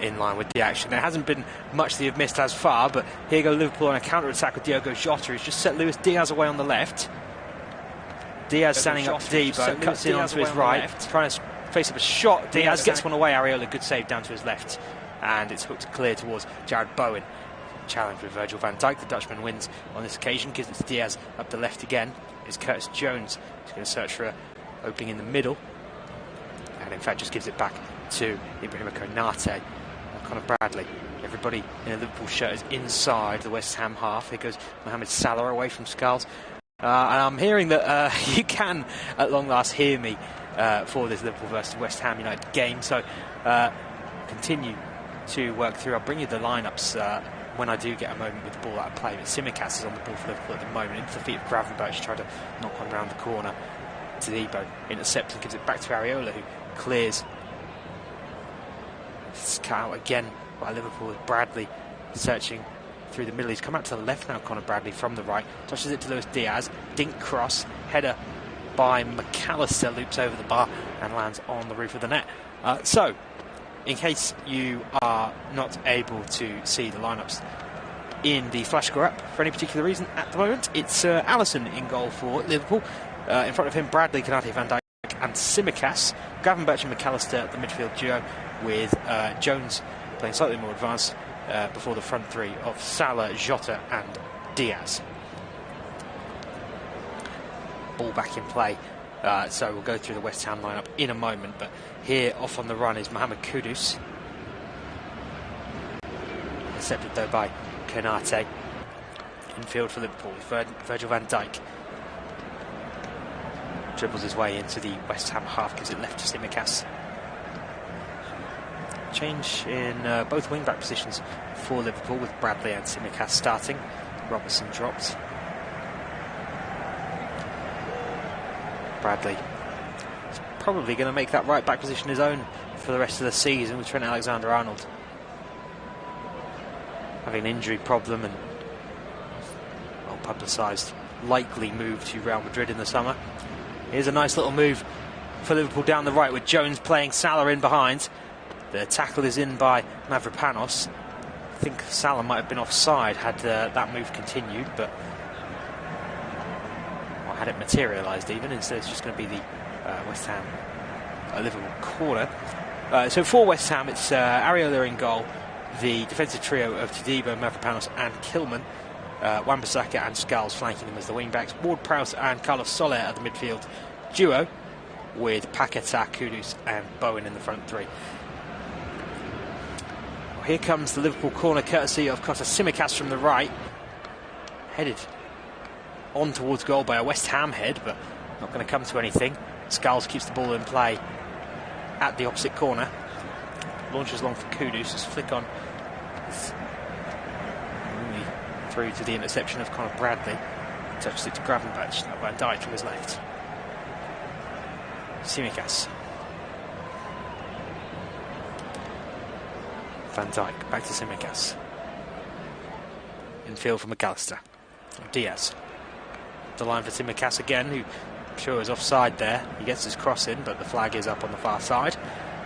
in line with the action. There hasn't been much they have missed as far, but here go Liverpool on a counter-attack with Diogo Jota, who's just set Luis Diaz away on the left. Diaz standing up to Debo, cuts in onto his right, trying to face up a shot. Diaz gets one away. Areola, good save down to his left, and it's hooked clear towards Jared Bowen. Challenge with Virgil van Dijk. The Dutchman wins on this occasion, gives it to Diaz up the left again. Is Curtis Jones. He's going to search for an opening in the middle, and in fact just gives it back to Ibrahima Konate and Conor Bradley. Everybody in a Liverpool shirt is inside the West Ham half. Here goes Mohamed Salah away from Skulls. And I'm hearing that you can, at long last, hear me for this Liverpool versus West Ham United game. So continue to work through. I'll bring you the lineups when I do get a moment with the ball out of play. But Tsimikas is on the ball for Liverpool at the moment. Into the feet of Gravenberch, trying to knock one round the corner. Tadibo intercepts and gives it back to Areola, who clears. It's cut out again by Liverpool with Bradley searching through the middle. He's come out to the left now, Conor Bradley, from the right. Touches it to Luis Diaz. Dink cross. Header by McAllister. Loops over the bar and lands on the roof of the net. So, in case you are not able to see the lineups in the Flash Score app for any particular reason at the moment, it's Alisson in goal for Liverpool. In front of him, Bradley, Konate, Van Dijk and Tsimikas. Gravenberch and McAllister, the midfield duo, with Jones playing slightly more advanced before the front three of Salah, Jota and Diaz. Ball back in play, so we'll go through the West Ham lineup in a moment, but here off on the run is Mohamed Kudus, intercepted though by Konate. Infield for Liverpool with Virgil van Dijk. Dribbles his way into the West Ham half, gives it left to Tsimikas. Change in both wing-back positions for Liverpool, with Bradley and Tsimikas starting. Robertson dropped. Bradley is probably going to make that right-back position his own for the rest of the season, with Trent Alexander-Arnold having an injury problem and well-publicised likely move to Real Madrid in the summer. Here's a nice little move for Liverpool down the right, with Jones playing Salah in behind. The tackle is in by Mavropanos. I think Salah might have been offside had that move continued, but or had it materialised even. Instead it's just going to be the West Ham Liverpool corner. So for West Ham, it's Areola in goal, the defensive trio of Tadibo, Mavropanos and Kilman, Wan-Bissaka and Skulls flanking them as the wing-backs, Ward-Prowse and Carlos Soler at the midfield duo, with Paquetá, Kudus and Bowen in the front three. Well, here comes the Liverpool corner, courtesy of Costa Tsimikas from the right, headed on towards goal by a West Ham head, but not going to come to anything. Skulls keeps the ball in play at the opposite corner, launches long for Kudus, just flick on through to the interception of Conor Bradley. Touches it to Gravenberch, now Van Dijk from his left. Tsimikas. Van Dijk, back to Tsimikas. Infield for McAllister. Diaz. The line for Tsimikas again, who I'm sure is offside there. He gets his cross in, but the flag is up on the far side.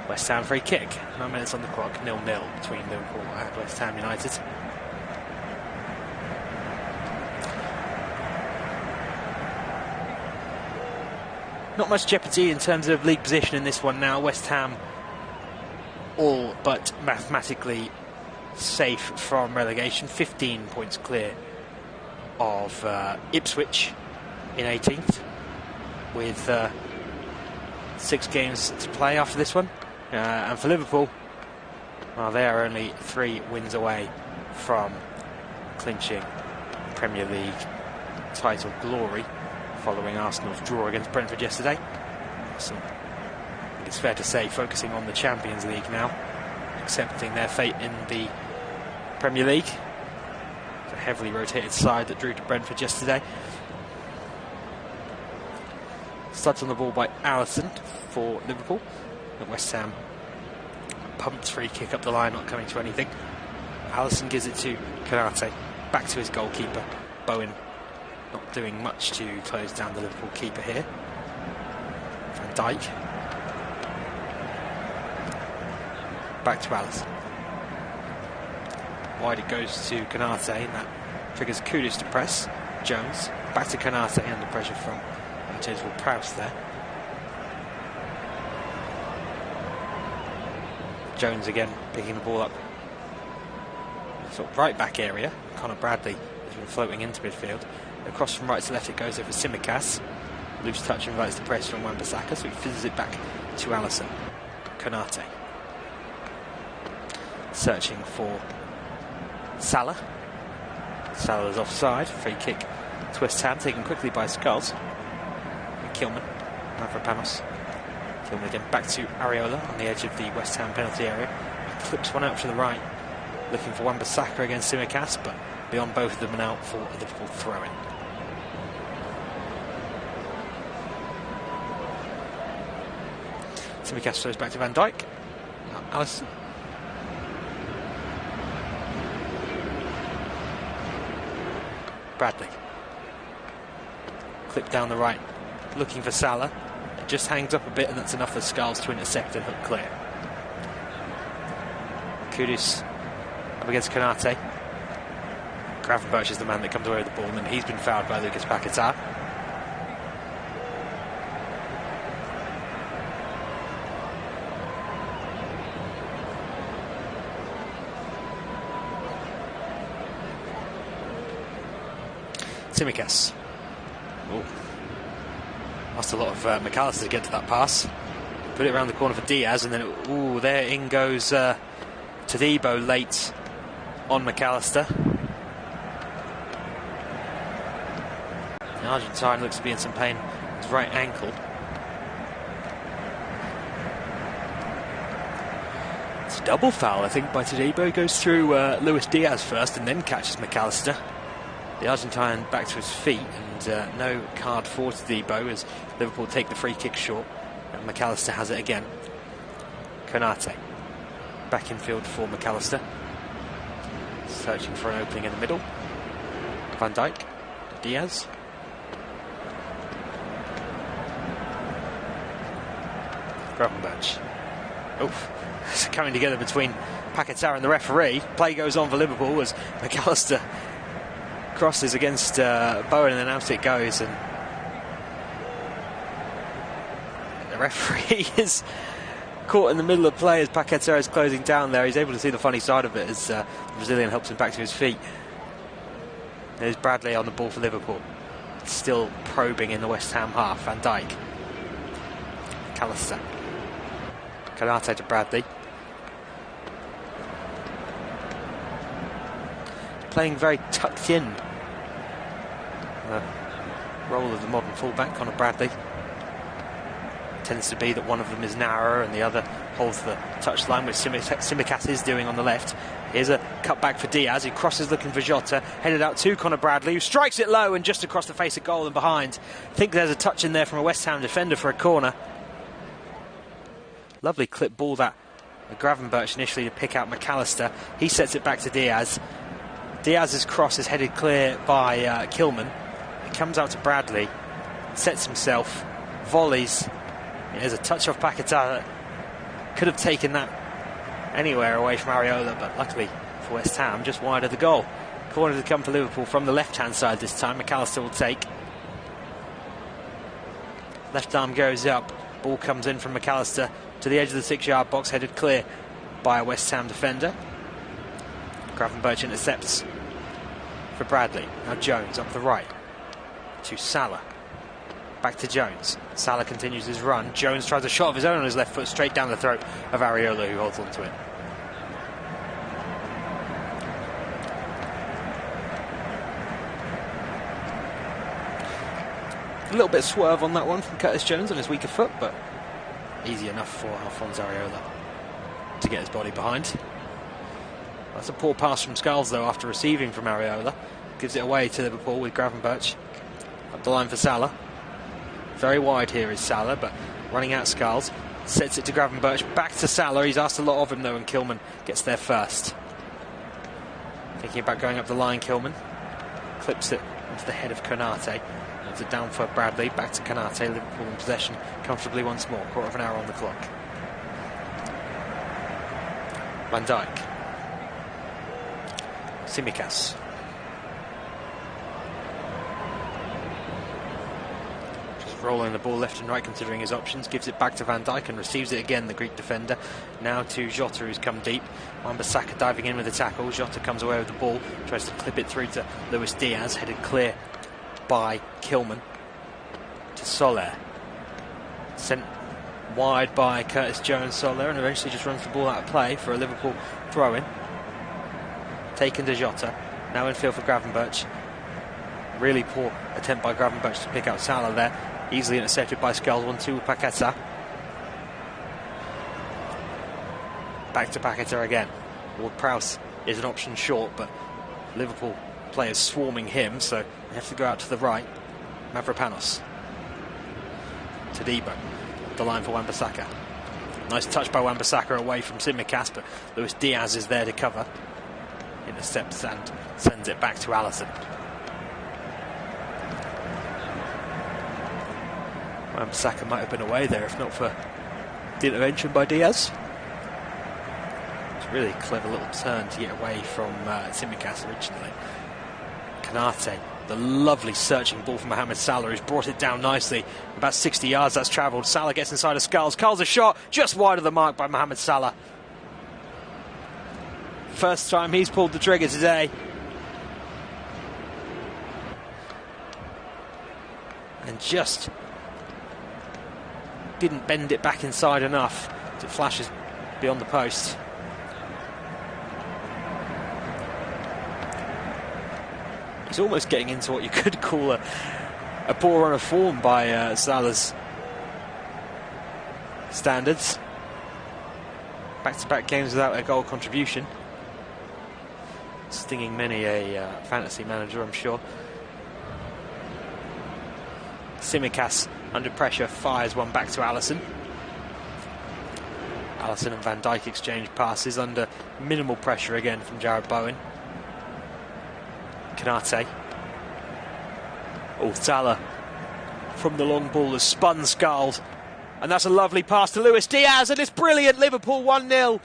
West Ham free kick. 9 minutes on the clock, 0-0 between Liverpool and West Ham United. Not much jeopardy in terms of league position in this one now. West Ham all but mathematically safe from relegation. 15 points clear of Ipswich in 18th, with 6 games to play after this one. And for Liverpool, well, they are only 3 wins away from clinching Premier League title glory, following Arsenal's draw against Brentford yesterday. So I think it's fair to say, focusing on the Champions League now, accepting their fate in the Premier League. The heavily rotated side that drew to Brentford yesterday. Studs on the ball by Alisson for Liverpool. And West Ham pumped free kick up the line, not coming to anything. Alisson gives it to Konate, back to his goalkeeper. Bowen not doing much to close down the Liverpool keeper here. Van Dijk. Back to Alisson. Wide it goes to Konate, and that triggers Kudus to press. Jones back to Konate under pressure from James Ward-Prowse there. Jones again picking the ball up. Sort of right back area. Conor Bradley has been floating into midfield. Across from right to left it goes over Tsimikas. Loose touch invites the press from Wan-Bissaka, so he fizzes it back to Alisson. Konate. Searching for Salah. Salah's offside. Free kick to West Ham, taken quickly by Skulls. And Kilman. Mavropanos. Kilman again back to Areola on the edge of the West Ham penalty area. He clips one out to the right. Looking for Wan-Bissaka against Tsimikas, but beyond both of them and out for a Liverpool throw-in. Tsimikas throws back to Van Dijk. Now Alisson. Bradley. Clip down the right, looking for Salah. It just hangs up a bit, and that's enough for Skulls to intercept and hook clear. Kudus up against Konate. Gravenberch is the man that comes away with the ball, and he's been fouled by Lucas Paquetá. Tsimikas. Lost a lot of McAllister to get to that pass. Put it around the corner for Diaz, and then there in goes Todibo late on McAllister. The Argentine looks to be in some pain with his right ankle. It's a double foul, I think, by Todibo. He goes through Luis Diaz first and then catches McAllister. The Argentine back to his feet, and no card for Todibo as Liverpool take the free kick short, and McAllister has it again. Konate back in field for McAllister, searching for an opening in the middle. Van Dijk, Diaz. Gravenberch. It's coming together between Paquetá and the referee. Play goes on for Liverpool as McAllister crosses against Bowen, and then out it goes, and the referee is caught in the middle of play as Paquetá is closing down there. He's able to see the funny side of it as the Brazilian helps him back to his feet. There's Bradley on the ball for Liverpool, still probing in the West Ham half. Van Dijk, McAllister, Konate to Bradley. Playing very tucked in. The role of the modern fullback, Conor Bradley. Tends to be that one of them is narrower and the other holds the touchline, which Tsimikas is doing on the left. Here's a cutback for Diaz, who crosses looking for Jota, headed out to Conor Bradley, who strikes it low and just across the face of goal and behind. I think there's a touch in there from a West Ham defender for a corner. Lovely clip ball that Gravenberch initially to pick out McAllister. He sets it back to Diaz. Diaz's cross is headed clear by Kilman. It comes out to Bradley, sets himself, volleys. There's a touch off Paquetá. Could have taken that anywhere away from Areola, but luckily for West Ham, just wide of the goal. Corner to come for Liverpool from the left-hand side this time. McAllister will take. Left arm goes up. Ball comes in from McAllister to the edge of the 6-yard box, headed clear by a West Ham defender. Gravenberch intercepts for Bradley. Now Jones up the right to Salah. Back to Jones. Salah continues his run. Jones tries a shot of his own on his left foot straight down the throat of Areola, who holds onto it. A little bit of swerve on that one from Curtis Jones on his weaker foot, but easy enough for Alphonse Areola to get his body behind. That's a poor pass from Skulls, though, after receiving from Areola. Gives it away to Liverpool with Gravenberch. Up the line for Salah. Very wide here is Salah, but running out Skulls. Sets it to Gravenberch. Back to Salah. He's asked a lot of him, though, and Kilman gets there first. Thinking about going up the line, Kilman. Clips it into the head of Konate. Moves it down for Bradley. Back to Konate. Liverpool in possession comfortably once more. Quarter of an hour on the clock. Van Dijk. Tsimikas. Just rolling the ball left and right, considering his options. Gives it back to Van Dijk and receives it again, the Greek defender. Now to Jota, who's come deep. Wan-Bissaka diving in with the tackle. Jota comes away with the ball, tries to clip it through to Luis Diaz, headed clear by Kilman. To Soler. Sent wide by Curtis Jones. Soler, and eventually just runs the ball out of play for a Liverpool throw-in. Taken to Jota. Now in field for Gravenberch. Really poor attempt by Gravenberch to pick out Salah there. Easily intercepted by Skulls. 1-2 with Paqueta. Back to Paqueta again. Ward-Prowse is an option short, but Liverpool players swarming him, so they have to go out to the right. Mavropanos. To Debo. The line for Wan-Bissaka. Nice touch by Wan-Bissaka away from Tsimikas, but Luis Diaz is there to cover. Intercepts and sends it back to Alisson. Wan-Bissaka might have been away there if not for the intervention by Diaz. It's a really clever little turn to get away from Tsimikas originally. Kanate, the lovely searching ball from Mohamed Salah, who's brought it down nicely. About 60 yards that's travelled. Salah gets inside of Skulls. Carl's a shot just wide of the mark by Mohamed Salah. First time he's pulled the trigger today. And just didn't bend it back inside enough as it flashes beyond the post. He's almost getting into what you could call a poor run of form by Salah's standards. Back-to-back games without a goal contribution. Stinging many a fantasy manager, I'm sure. Tsimikas under pressure fires one back to Alisson. Alisson and Van Dijk exchange passes under minimal pressure again from Jarrod Bowen. Kanate. Oh, Salah from the long ball has spun Skulls. And that's a lovely pass to Luis Diaz, and it's brilliant. Liverpool 1-0.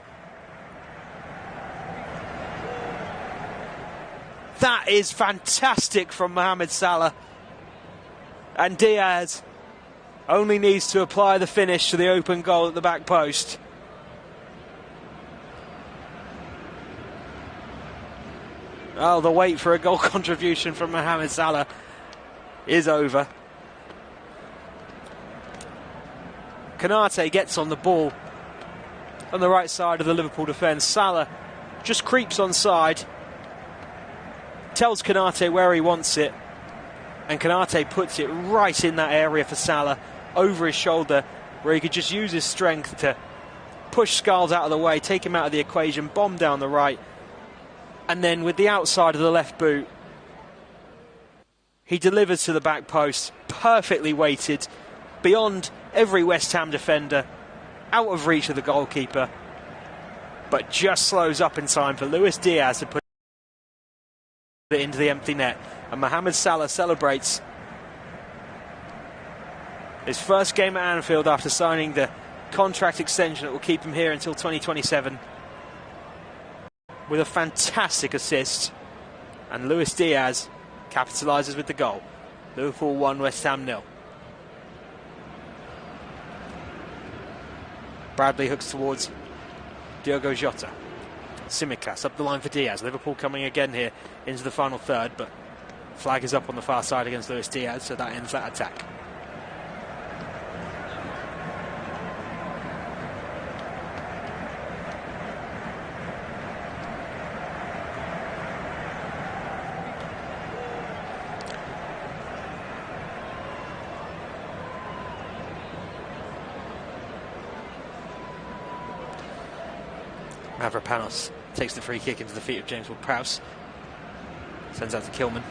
That is fantastic from Mohamed Salah. And Diaz only needs to apply the finish to the open goal at the back post. Oh, the wait for a goal contribution from Mohamed Salah is over. Kanate gets on the ball on the right side of the Liverpool defence. Salah just creeps onside, tells Kanate where he wants it, and Kanate puts it right in that area for Salah, over his shoulder, where he could just use his strength to push Skulls out of the way, take him out of the equation, bomb down the right, and then with the outside of the left boot, he delivers to the back post, perfectly weighted, beyond every West Ham defender, out of reach of the goalkeeper, but just slows up in time for Luis Diaz to put it into the empty net. And Mohamed Salah celebrates his first game at Anfield after signing the contract extension that will keep him here until 2027 with a fantastic assist, and Luis Diaz capitalises with the goal. Liverpool 1, West Ham 0. Bradley hooks towards Diogo Jota. Tsimikas up the line for Diaz. Liverpool coming again here into the final third, but flag is up on the far side against Luis Diaz, so that ends that attack. Mavropanos takes the free kick into the feet of James Ward-Prowse. Sends out to Kilman.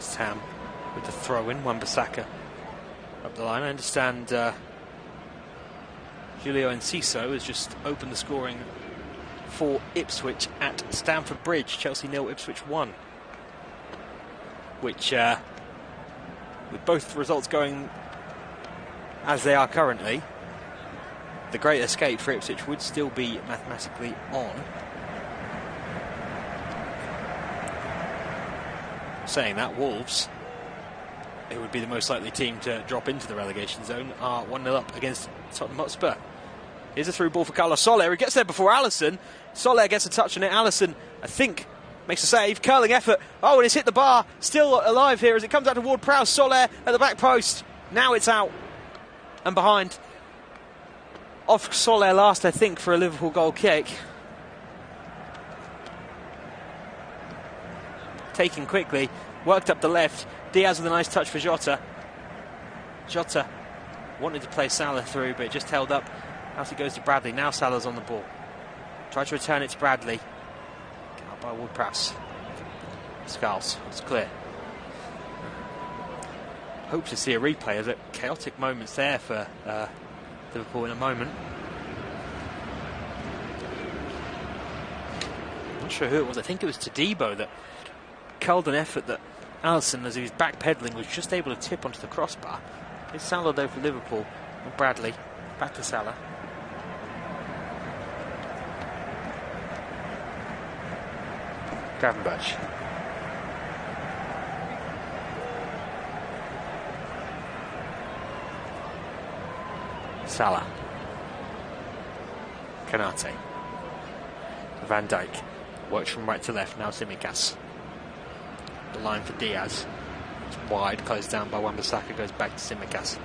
West Ham with the throw-in. Wan-Bissaka up the line. I understand Julio Enciso has just opened the scoring for Ipswich at Stamford Bridge. Chelsea 0, Ipswich 1. Which, with both results going as they are currently, the great escape for Ipswich would still be mathematically on. Saying that, Wolves, who would be the most likely team to drop into the relegation zone, are 1-0 up against Tottenham Hotspur. Here's a through ball for Carlos Soler. He gets there before Alisson. Soler gets a touch on it. Alisson, I think, makes a save. Curling effort. Oh, and it's hit the bar. Still alive here as it comes out to Ward-Prowse. Soler at the back post. Now it's out and behind. Off Soler last, I think, for a Liverpool goal kick. Taken quickly. Worked up the left. Diaz with a nice touch for Jota. Jota wanted to play Salah through, but it just held up as it goes to Bradley. Now Salah's on the ball. Try to return it to Bradley. Get out by Ward-Prowse. Skulls. It's clear. Hope to see a replay of it. Chaotic moments there for Liverpool in a moment. Not sure who it was. I think it was Todibo that curled an effort that Alisson, as he was backpedaling, was just able to tip onto the crossbar. It's Salah though for Liverpool. And Bradley back to Salah. Gravenberch. Salah. Kanate. Van Dijk. Works from right to left. Now Tsimikas. The line for Diaz. It's wide. Closed down by Wan-Bissaka. Goes back to Tsimikas.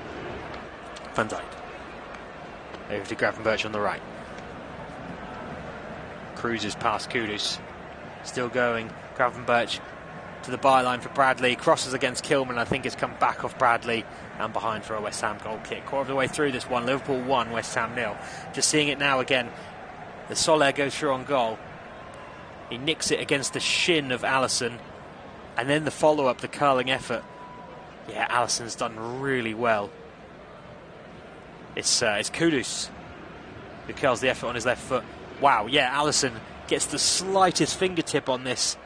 Van Dijk. Over to Gravenberch on the right. Cruises past Kudus. Still going. Gravenberch to the byline for Bradley. Crosses against Kilman. I think it's come back off Bradley and behind for a West Ham goal kick. Quarter of the way through this one. Liverpool 1, West Ham 0. Just seeing it now again. The Soler goes through on goal. He nicks it against the shin of Alisson. And then the follow-up, the curling effort. Yeah, Alisson's done really well. It's Kudus who curls the effort on his left foot. Wow, yeah, Alisson gets the slightest fingertip on this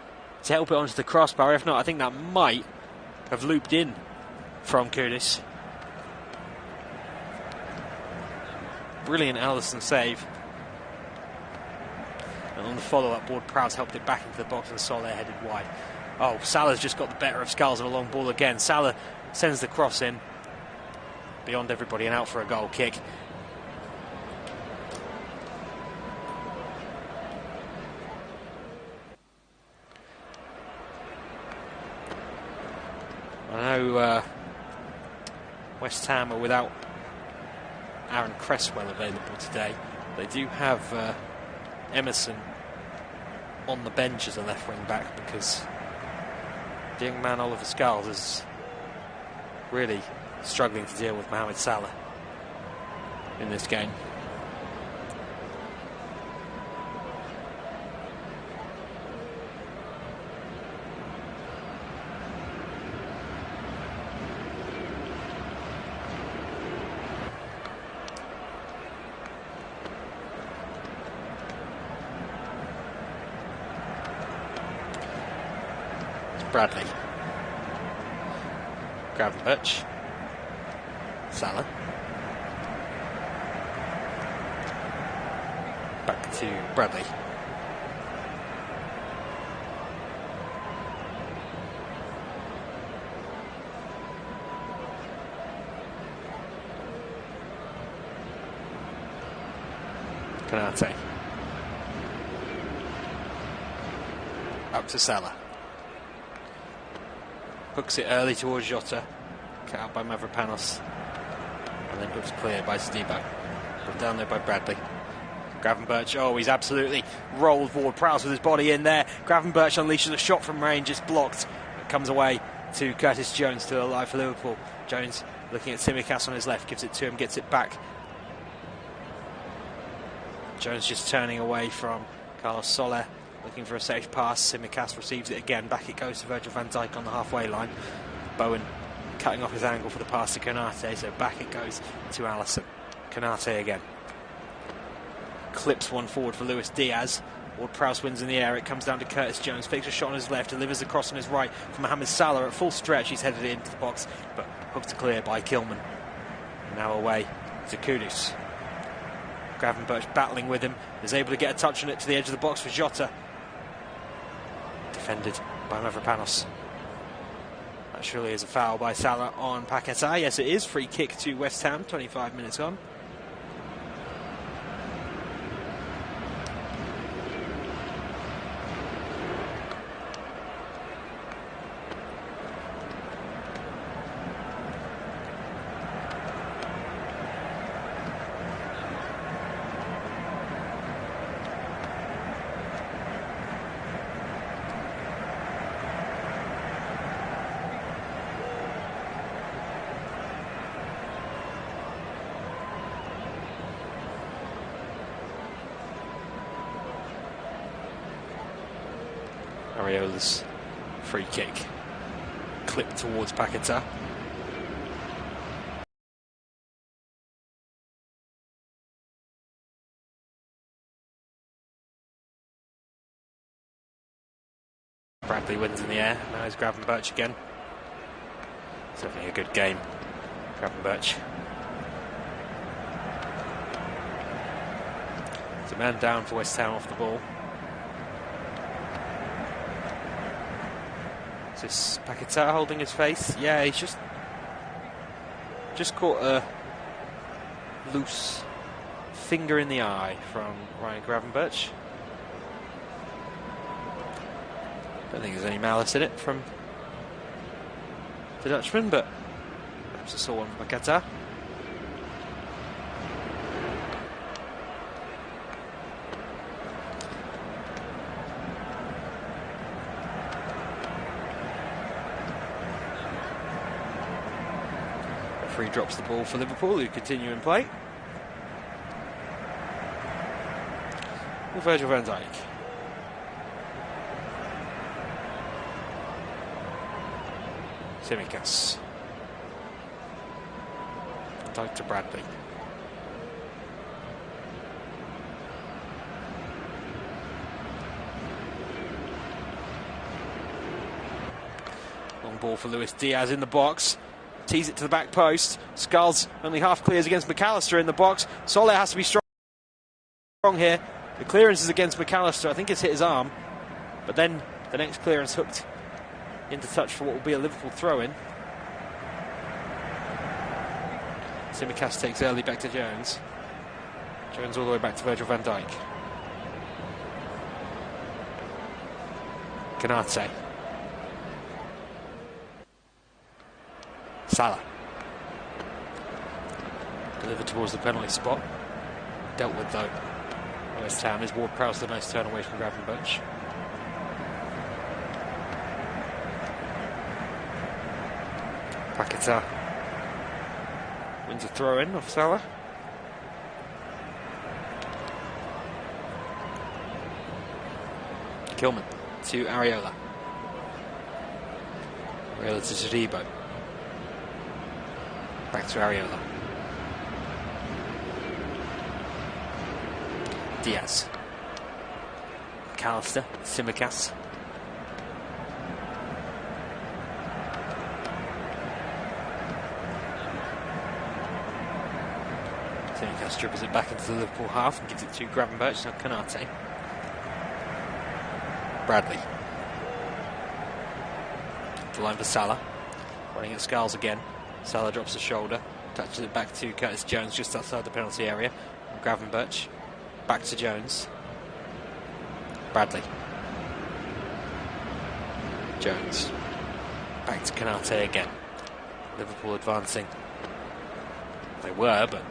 to help it onto the crossbar. If not, I think that might have looped in from Kudus. Brilliant Alisson save. And on the follow-up, Ward-Prowse helped it back into the box and Soler headed wide. Oh, Salah's just got the better of Skulls on a long ball again. Salah sends the cross in beyond everybody and out for a goal kick. I know West Ham are without Aaron Cresswell available today. They do have Emerson on the bench as a left wing back because the young man Oliver Skulls is really struggling to deal with Mohamed Salah in this game. Bradley. Gravenberch. Salah. Back to Bradley. Kanate. Up to Salah. Hooks it early towards Jota. Cut out by Mavropanos. And then hooks clear by Todibo. Put down there by Bradley. Gravenberch, oh, he's absolutely rolled Ward-Prowse with his body in there. Gravenberch unleashes a shot from range, it's blocked. It comes away to Curtis Jones, still alive for Liverpool. Jones looking at Tsimikas on his left, gives it to him, gets it back. Jones just turning away from Carlos Soler. looking for a safe pass. Tsimikas receives it again. Back it goes to Virgil van Dijk on the halfway line. Bowen cutting off his angle for the pass to Konate, so back it goes to Allison. Konate again. Clips one forward for Luis Diaz. Ward-Prowse wins in the air. It comes down to Curtis Jones. Fakes a shot on his left, delivers a cross on his right for Mohamed Salah. At full stretch, he's headed into the box, but hooked to clear by Kilman. Now away to Kudus. Gravenberch battling with him. Is able to get a touch on it to the edge of the box for Jota. Defended by Mavropanos. That surely is a foul by Salah on Paquetá. Yes, it is. Free kick to West Ham, 25 minutes on. Areola's free kick clipped towards Paquetá. Bradley wins in the air. Now is Gravenberch again. Certainly a good game, Gravenberch. There's a man down for West Ham off the ball. Is Paquetá holding his face? Yeah, he's just caught a loose finger in the eye from Ryan Gravenberch. Don't think there's any malice in it from the Dutchman, but perhaps a sore one for Paquetá. Referee drops the ball for Liverpool, who continue in play. With Virgil van Dijk. Tsimikas. Van Dijk to Bradley. Long ball for Luis Diaz in the box. Tees it to the back post. Skulls only half clears against McAllister in the box. Soler has to be strong here. The clearance is against McAllister. I think it's hit his arm. But then the next clearance hooked into touch for what will be a Liverpool throw-in. Tsimikas takes early back to Jones. Jones all the way back to Virgil van Dijk. Konate. Salah. Delivered towards the penalty spot. Dealt with though. West Ham is Ward-Prowse the nice turn away from Gravenberch. Paquetá wins a throw in off Salah. Kilman to Areola. Areola to Todibo. Back to Areola. Diaz. McAllister. Tsimikas. Tsimikas dribbles it back into the Liverpool half and gives it to Gravenberch. Now Konate. Bradley. The line for Salah. Running at Skulls again. Salah drops the shoulder, touches it back to Curtis Jones just outside the penalty area. And Gravenberch back to Jones. Bradley. Jones. Back to Konate again. Liverpool advancing. They were, but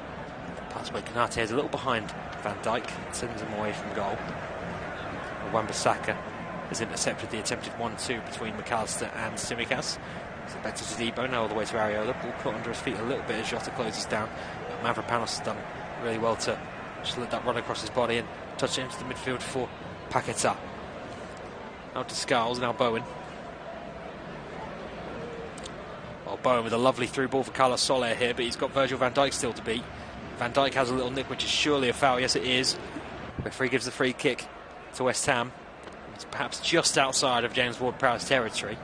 the pass by Konate is a little behind Van Dijk. Sends him away from goal. Wan-Bissaka has intercepted the attempted 1-2 between McAllister and Tsimikas. So back to Todibo, now all the way to Areola. Ball caught under his feet a little bit as Jota closes down. But Mavropanos has done really well to just let that run across his body and touch it into the midfield for Paquetá. Out to Scarles, now Bowen. Well, Bowen with a lovely through ball for Carlos Soler here, but he's got Virgil van Dijk still to beat. Van Dijk has a little nick, which is surely a foul. Yes, it is. Referee gives the free kick to West Ham. It's perhaps just outside of James Ward-Prowse's territory.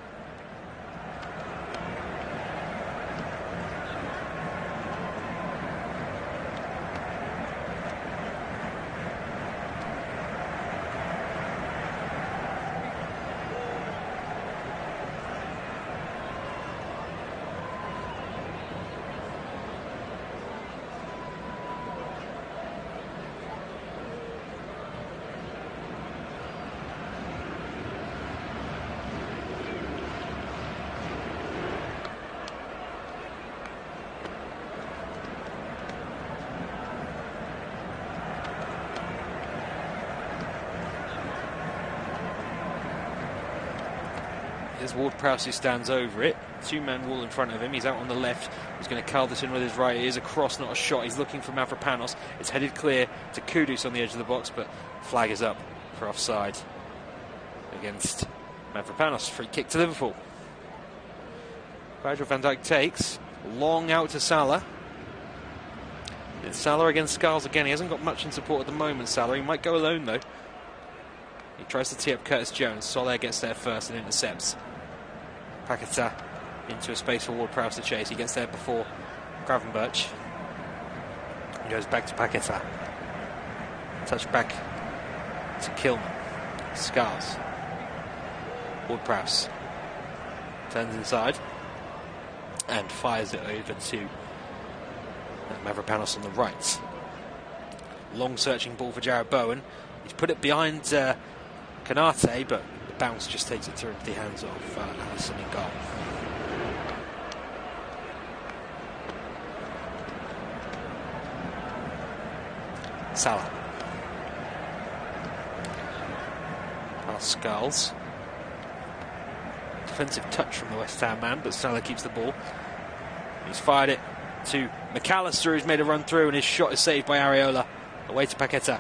There's Ward-Prowse who stands over it. Two-man wall in front of him. He's out on the left. He's going to curl this in with his right. It is a cross, not a shot. He's looking for Mavropanos. It's headed clear to Kudus on the edge of the box, but flag is up for offside against Mavropanos. Free kick to Liverpool. Virgil van Dijk takes. Long out to Salah. It's Salah against Scarles again. He hasn't got much in support at the moment, Salah. He might go alone, though. He tries to tee up Curtis Jones. Soler gets there first and intercepts. Paquetá into a space for Ward-Prowse to chase. He gets there before Gravenberch. He goes back to Paquetá. Touch back to Kilman. Scarles. Ward-Prowse turns inside and fires it over to Mavropanos on the right. Long searching ball for Jarrod Bowen. He's put it behind Canate, but the bounce just takes it through into the hands of Alisson in goal. Salah. Past Scarles. Defensive touch from the West Ham man, but Salah keeps the ball. He's fired it to McAllister, who's made a run through, and his shot is saved by Areola. Away to Paquetá.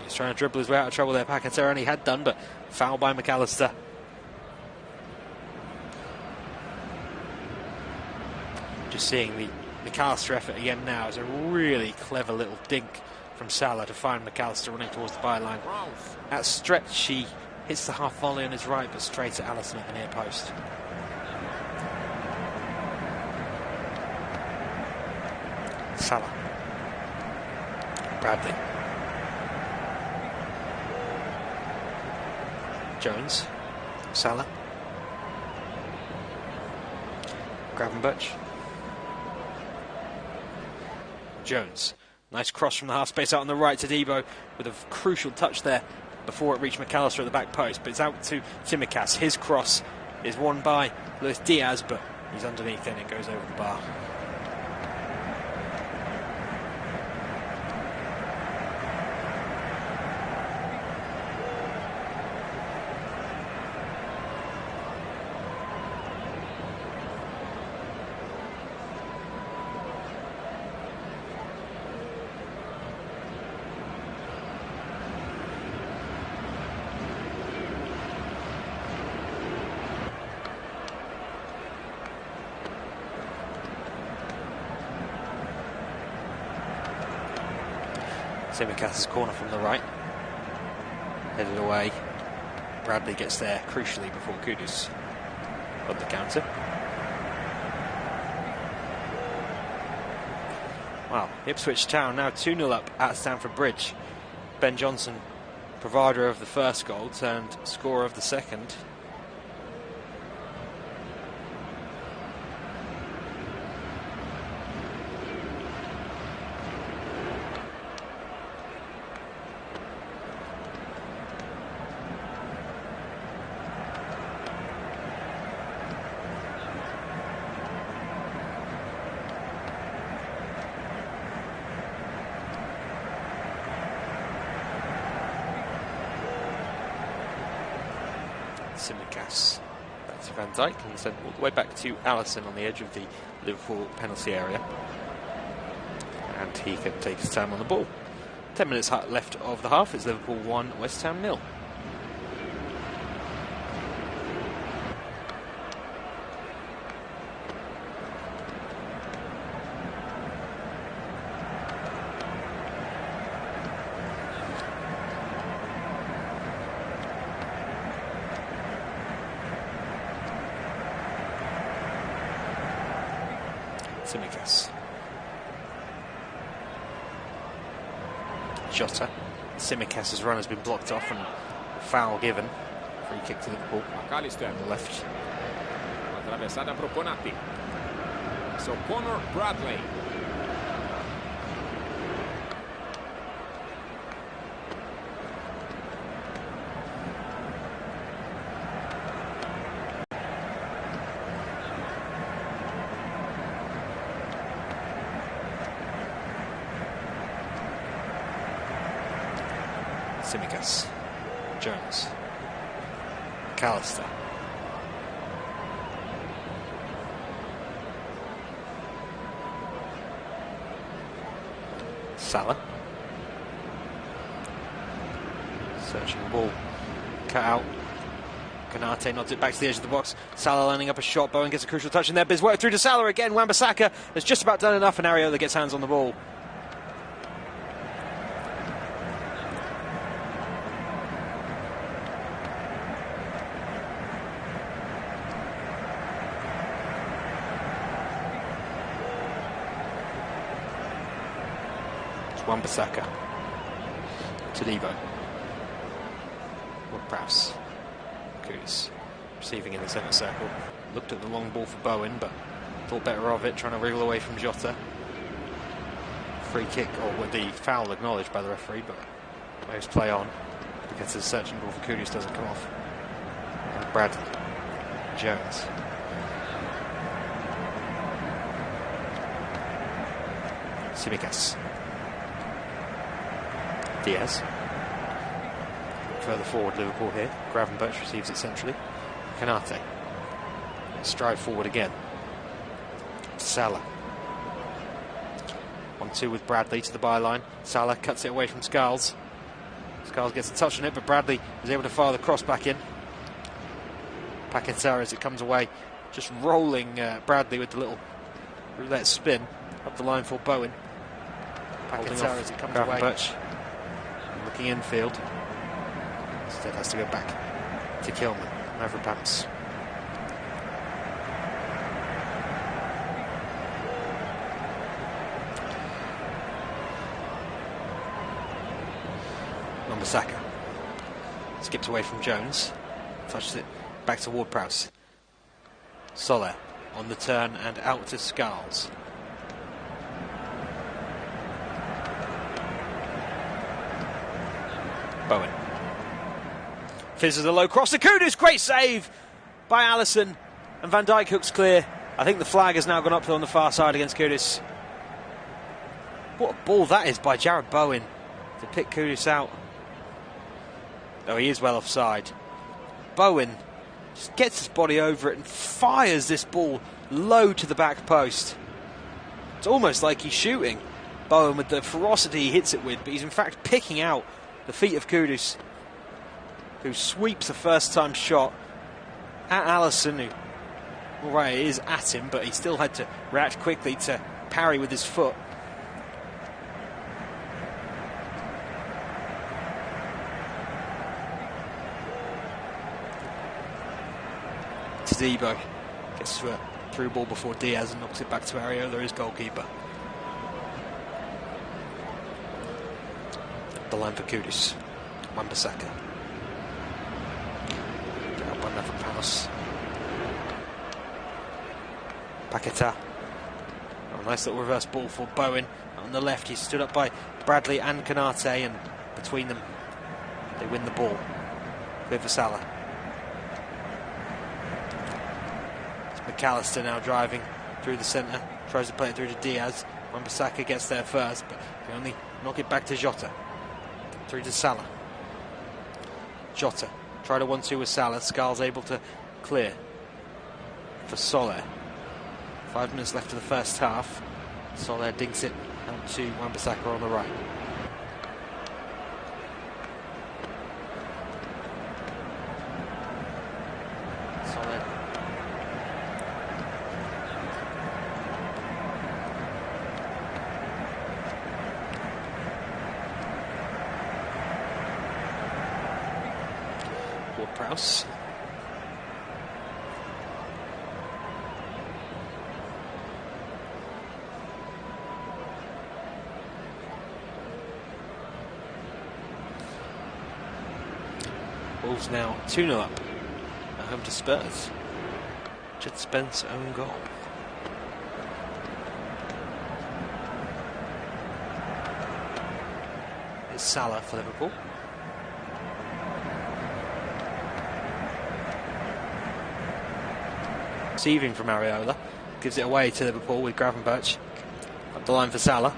He's trying to dribble his way out of trouble there. Paquetá, and he had done, but foul by McAllister. Just seeing the McAllister effort again now is a really clever little dink from Salah to find McAllister running towards the byline. At stretch, he hits the half volley on his right, but straight at Alisson at the near post. Salah. Bradley. Jones. Salah. Gravenberch. Jones. Nice cross from the half space out on the right to Debo with a crucial touch there before it reached McAllister at the back post, but it's out to Tsimikas. His cross is won by Luis Diaz, but he's underneath and it goes over the bar. Tsimikas' corner from the right. Headed away. Bradley gets there crucially before Kudus on the counter. Wow, Ipswich Town now 2-0 up at Stamford Bridge. Ben Johnson, provider of the first goal, turned scorer of the second. Tsimikas back to Van Dijk and sent all the way back to Alisson on the edge of the Liverpool penalty area, and he can take his time on the ball. 10 minutes left of the half. It's Liverpool 1, West Ham 0. Tsimikas. Jota. Tsimikas' run has been blocked off and a foul given. Free kick to Liverpool. McAllister. On the left. Atravessada pro Konate. So Connor Bradley. Tsimikas. Jones. McAllister. Salah. Searching the ball. Cut out. Konate nods it back to the edge of the box. Salah lining up a shot. Bowen gets a crucial touch in there, but it's worked through to Salah again. Wan-Bissaka has just about done enough, and Areola gets hands on the ball. Wan-Bissaka to Devo. Ward-Prowse. Kudus receiving in the centre circle. Looked at the long ball for Bowen, but thought better of it, trying to wriggle away from Jota. Free kick, or with the foul acknowledged by the referee, but waves play on because the searching ball for Kudus doesn't come off. And Bradley. Jones. Tsimikas. Diaz. Further forward Liverpool here. Gravenberch receives it centrally. Konate. Stride forward again. Salah. 1-2 with Bradley to the byline. Salah cuts it away from Scarles. Scarles gets a touch on it, but Bradley is able to fire the cross back in. Paquetá as it comes away. Just rolling Bradley with the little roulette spin up the line for Bowen. Paquetá as it comes away. Looking infield. Instead has to go back to Kilman. Mavropoulos. Wan-Bissaka. Skips away from Jones. Touches it back to Ward-Prowse. Soler on the turn and out to Scarles. Bowen. Fizzes a low cross to Kudus. Great save by Alisson. And Van Dijk hooks clear. I think the flag has now gone up on the far side against Kudus. What a ball that is by Jarrod Bowen to pick Kudus out. Oh, he is well offside. Bowen just gets his body over it and fires this ball low to the back post. It's almost like he's shooting. Bowen with the ferocity he hits it with, but he's in fact picking out the feet of Kudus, who sweeps a first-time shot at Alisson, who, all right, it is at him, but he still had to react quickly to parry with his foot. Tadibo gets to a through ball before Diaz and knocks it back to Areola, his goalkeeper. The line for Kudus. Wan-Bissaka. Down by Mavropoulos. Paquetá. Oh, nice little reverse ball for Bowen. On the left, he's stood up by Bradley and Konate, and between them, they win the ball. Clear for Salah. It's McAllister now driving through the centre. Tries to play it through to Diaz. Wan-Bissaka gets there first, but can only knock it back to Jota. Through to Salah. Jota tried a 1-2 with Salah. Scarles able to clear for Soler. 5 minutes left of the first half. Soler dinks it out to Wan-Bissaka on the right. Ward-Prowse. Wolves now 2-0 up at home to Spurs. Jed Spence own goal. It's Salah for Liverpool. Receiving from Areola, gives it away to Liverpool with Gravenberch. Up the line for Salah.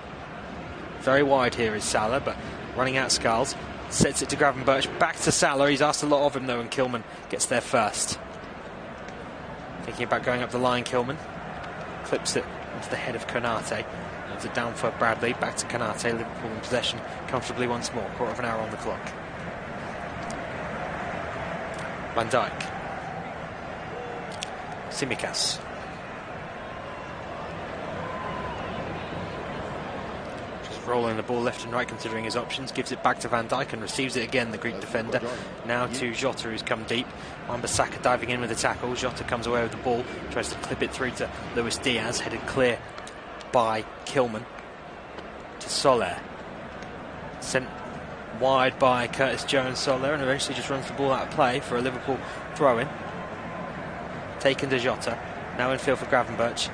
Very wide here is Salah, but running out Skulls. Sets it to Gravenberch, back to Salah. He's asked a lot of him though, and Kilman gets there first. Thinking about going up the line, Kilman clips it onto the head of Konate. It's it down for Bradley, back to Konate. Liverpool in possession comfortably once more. Quarter of an hour on the clock. Van Dijk. Tsimikas. Rolling the ball left and right, considering his options. Gives it back to Van Dijk and receives it again, the Greek defender. Now to Jota, who's come deep. Wan-Bissaka diving in with the tackle. Jota comes away with the ball, tries to clip it through to Luis Diaz, headed clear by Kilman to Soler. Sent wide by Curtis Jones. Soler, and eventually just runs the ball out of play for a Liverpool throw-in. Taken to Jota. Now in field for Gravenberch.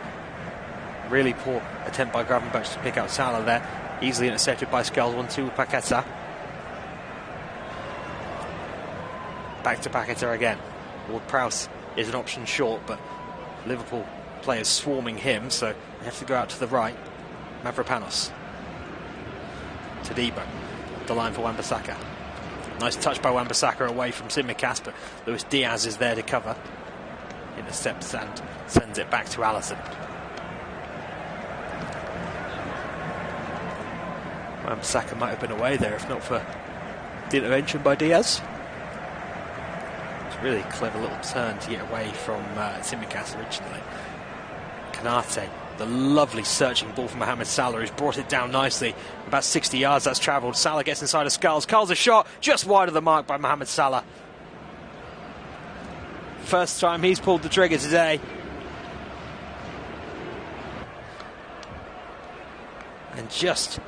Really poor attempt by Gravenberch to pick out Salah there. Easily intercepted by Skulls. 1-2 with Paqueta. Back to Paqueta again. Ward-Prowse is an option short, but Liverpool players swarming him, so they have to go out to the right. Mavropanos. To Debo. The line for Wan-Bissaka. Nice touch by Wan-Bissaka away from Tsimikas, but Luis Diaz is there to cover. Intercepts and sends it back to Alisson. Wan-Bissaka might have been away there if not for the intervention by Diaz. It's a really clever little turn to get away from Tsimikas originally. Konate, the lovely searching ball from Mohamed Salah, who's brought it down nicely. About 60 yards that's travelled. Salah gets inside of Skulls. Skulls a shot just wide of the mark by Mohamed Salah. First time he's pulled the trigger today. And just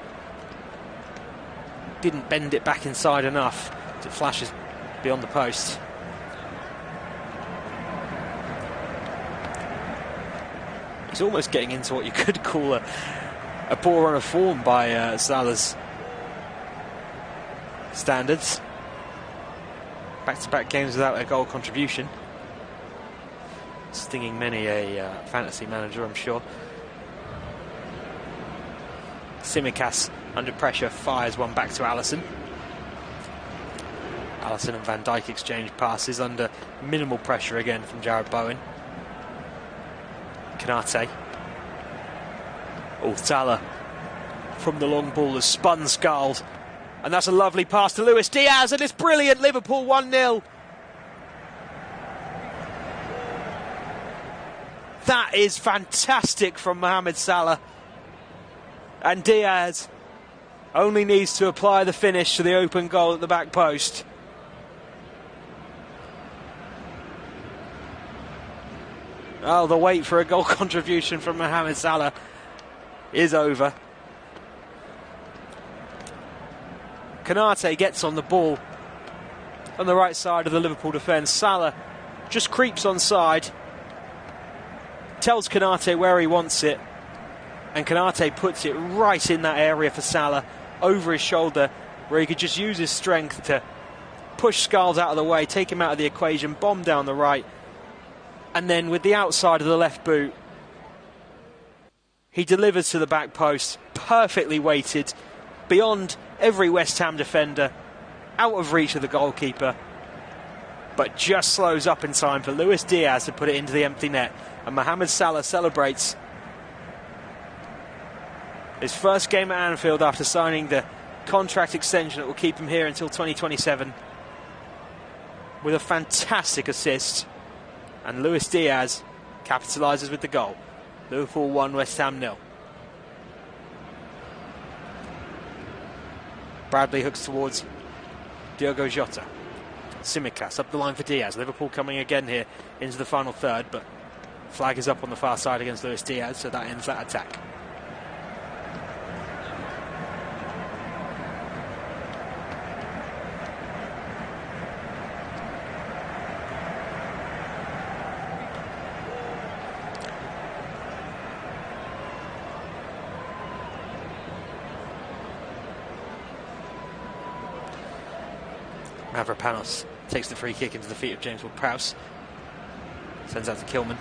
didn't bend it back inside enough as it flashes beyond the post. He's almost getting into what you could call a poor run of form by Salah's standards. Back-to-back games without a goal contribution. Stinging many a fantasy manager, I'm sure. Tsimikas under pressure fires one back to Alisson. Alisson and Van Dijk exchange passes under minimal pressure again from Jarrod Bowen. Konate. Oh, Salah from the long ball has spun Skulls, and that's a lovely pass to Luis Diaz, and it's brilliant. Liverpool 1-0. That is fantastic from Mohamed Salah. And Diaz only needs to apply the finish to the open goal at the back post. Oh, the wait for a goal contribution from Mohamed Salah is over. Konate gets on the ball on the right side of the Liverpool defence. Salah just creeps onside, tells Konate where he wants it, and Konate puts it right in that area for Salah, over his shoulder, where he could just use his strength to push Skulls out of the way, take him out of the equation, bomb down the right, and then with the outside of the left boot, he delivers to the back post, perfectly weighted, beyond every West Ham defender, out of reach of the goalkeeper, but just slows up in time for Luis Diaz to put it into the empty net. And Mohamed Salah celebrates his first game at Anfield after signing the contract extension that will keep him here until 2027 with a fantastic assist, and Luis Diaz capitalises with the goal. Liverpool 1, West Ham 0. Bradley hooks towards Diogo Jota. Tsimikas up the line for Diaz. Liverpool coming again here into the final third, but flag is up on the far side against Luis Diaz, so that ends that attack. Mavropanos takes the free kick into the feet of James Ward-Prowse. Sends out to Kilman.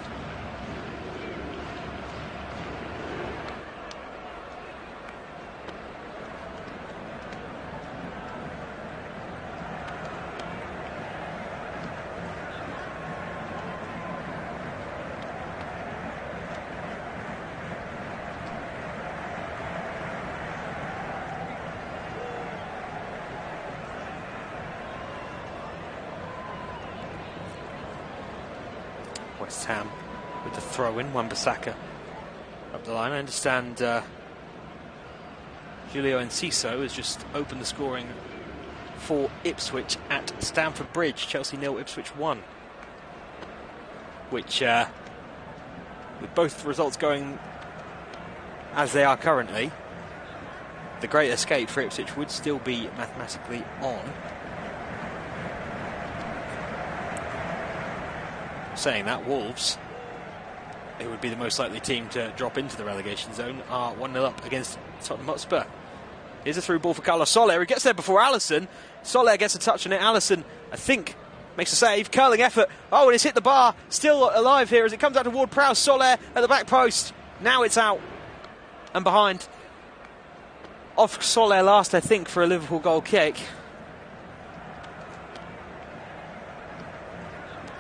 West Ham with the throw-in, Wan-Bissaka up the line. I understand Julio Enciso has just opened the scoring for Ipswich at Stamford Bridge. Chelsea 0, Ipswich 1. Which, with both results going as they are currently, the great escape for Ipswich would still be mathematically on. Saying that, Wolves, who would be the most likely team to drop into the relegation zone, are 1-0 up against Tottenham Hotspur. Here's a through ball for Carlos Soler. He gets there before Alisson. Soler gets a touch on it. Alisson, I think, makes a save. Curling effort. Oh, and it's hit the bar. Still alive here as it comes out to Ward-Prowse. Soler at the back post. Now it's out and behind. Off Soler last, I think, for a Liverpool goal kick.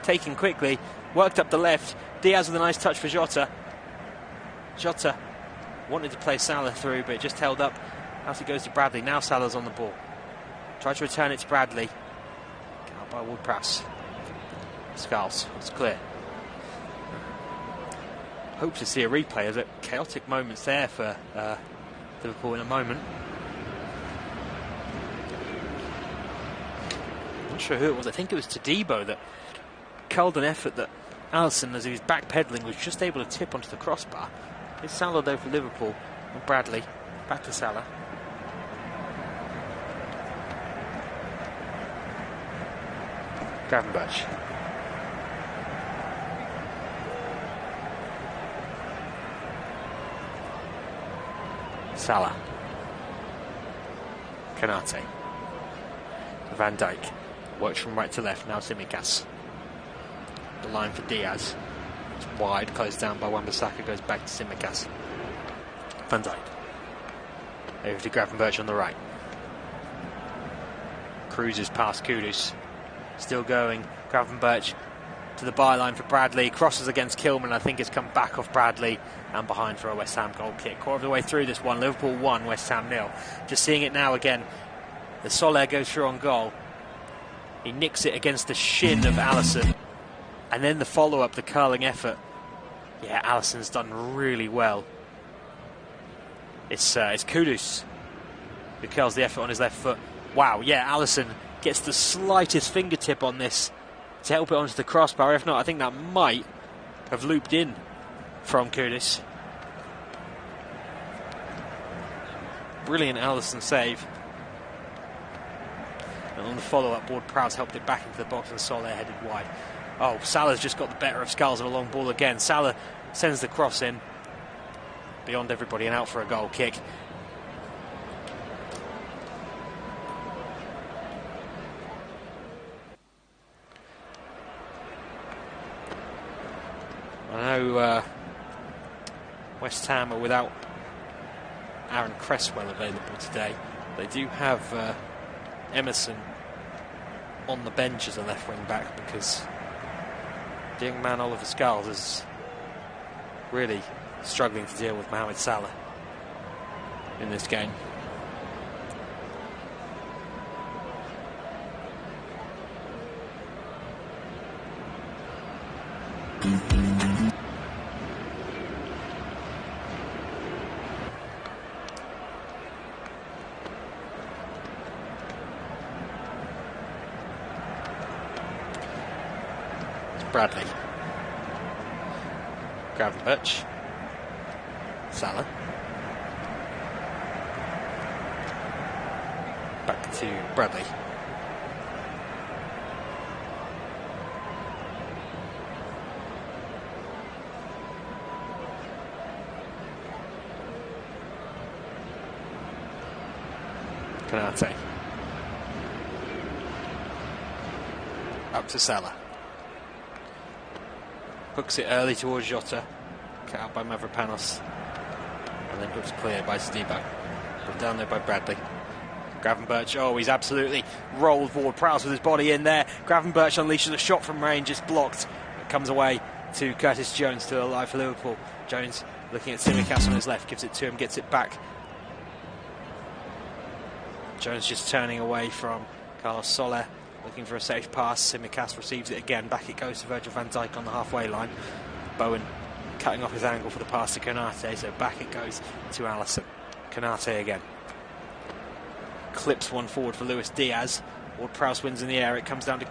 Taken quickly, worked up the left. Diaz with a nice touch for Jota. Jota wanted to play Salah through, but it just held up as it goes to Bradley. Now Salah's on the ball. Try to return it to Bradley. Out by Ward-Prowse. Skulls, it's clear. Hope to see a replay of the chaotic moments there for Liverpool in a moment. Not sure who it was. I think it was Todibo that curled an effort that Alisson, as he was backpedaling, was just able to tip onto the crossbar. It's Salah though for Liverpool, and Bradley back to Salah. Gravenberch. Salah. Kanate. Van Dijk. Works from right to left, now Tsimikas. The line for Diaz. It's wide, closed down by Wan-Bissaka, goes back to Tsimikas. Van Dijk. Over to Gravenberch on the right. Cruises past Kudus. Still going. Gravenberch to the byline for Bradley. Crosses against Kilman. I think it's come back off Bradley and behind for a West Ham goal kick. Quarter of the way through this one. Liverpool 1, West Ham 0. Just seeing it now again. The Soler goes through on goal. He nicks it against the shin of Alisson. And then the follow-up, the curling effort. Yeah, Alisson's done really well. It's Kudus who curls the effort on his left foot. Wow, yeah, Alisson gets the slightest fingertip on this to help it onto the crossbar. If not, I think that might have looped in from Kudus. Brilliant Alisson save. And on the follow-up, Ward-Prowse helped it back into the box and Soler headed wide. Oh, Salah's just got the better of Skulls on a long ball again. Salah sends the cross in beyond everybody and out for a goal kick. I know West Ham are without Aaron Cresswell available today. They do have Emerson on the bench as a left wing back because the young man Oliver Skulls is really struggling to deal with Mohamed Salah in this game. Bradley. Gravenberch. Salah. Back to Bradley. Canate. Up to Salah. Hooks it early towards Jota. Cut out by Mavropanos. And then hooks clear by Stebo. Put down there by Bradley. Gravenberch, oh, he's absolutely rolled forward. Prowse with his body in there. Gravenberch unleashes a shot from range, it's blocked. It comes away to Curtis Jones, still alive for Liverpool. Jones looking at Tsimikas on his left, gives it to him, gets it back. Jones just turning away from Carlos Soler, looking for a safe pass. Tsimikas receives it again. Back it goes to Virgil van Dijk on the halfway line. Bowen cutting off his angle for the pass to Canate, so back it goes to Alisson. Canate again. Clips one forward for Luis Diaz. Ward-Prowse wins in the air. It comes down to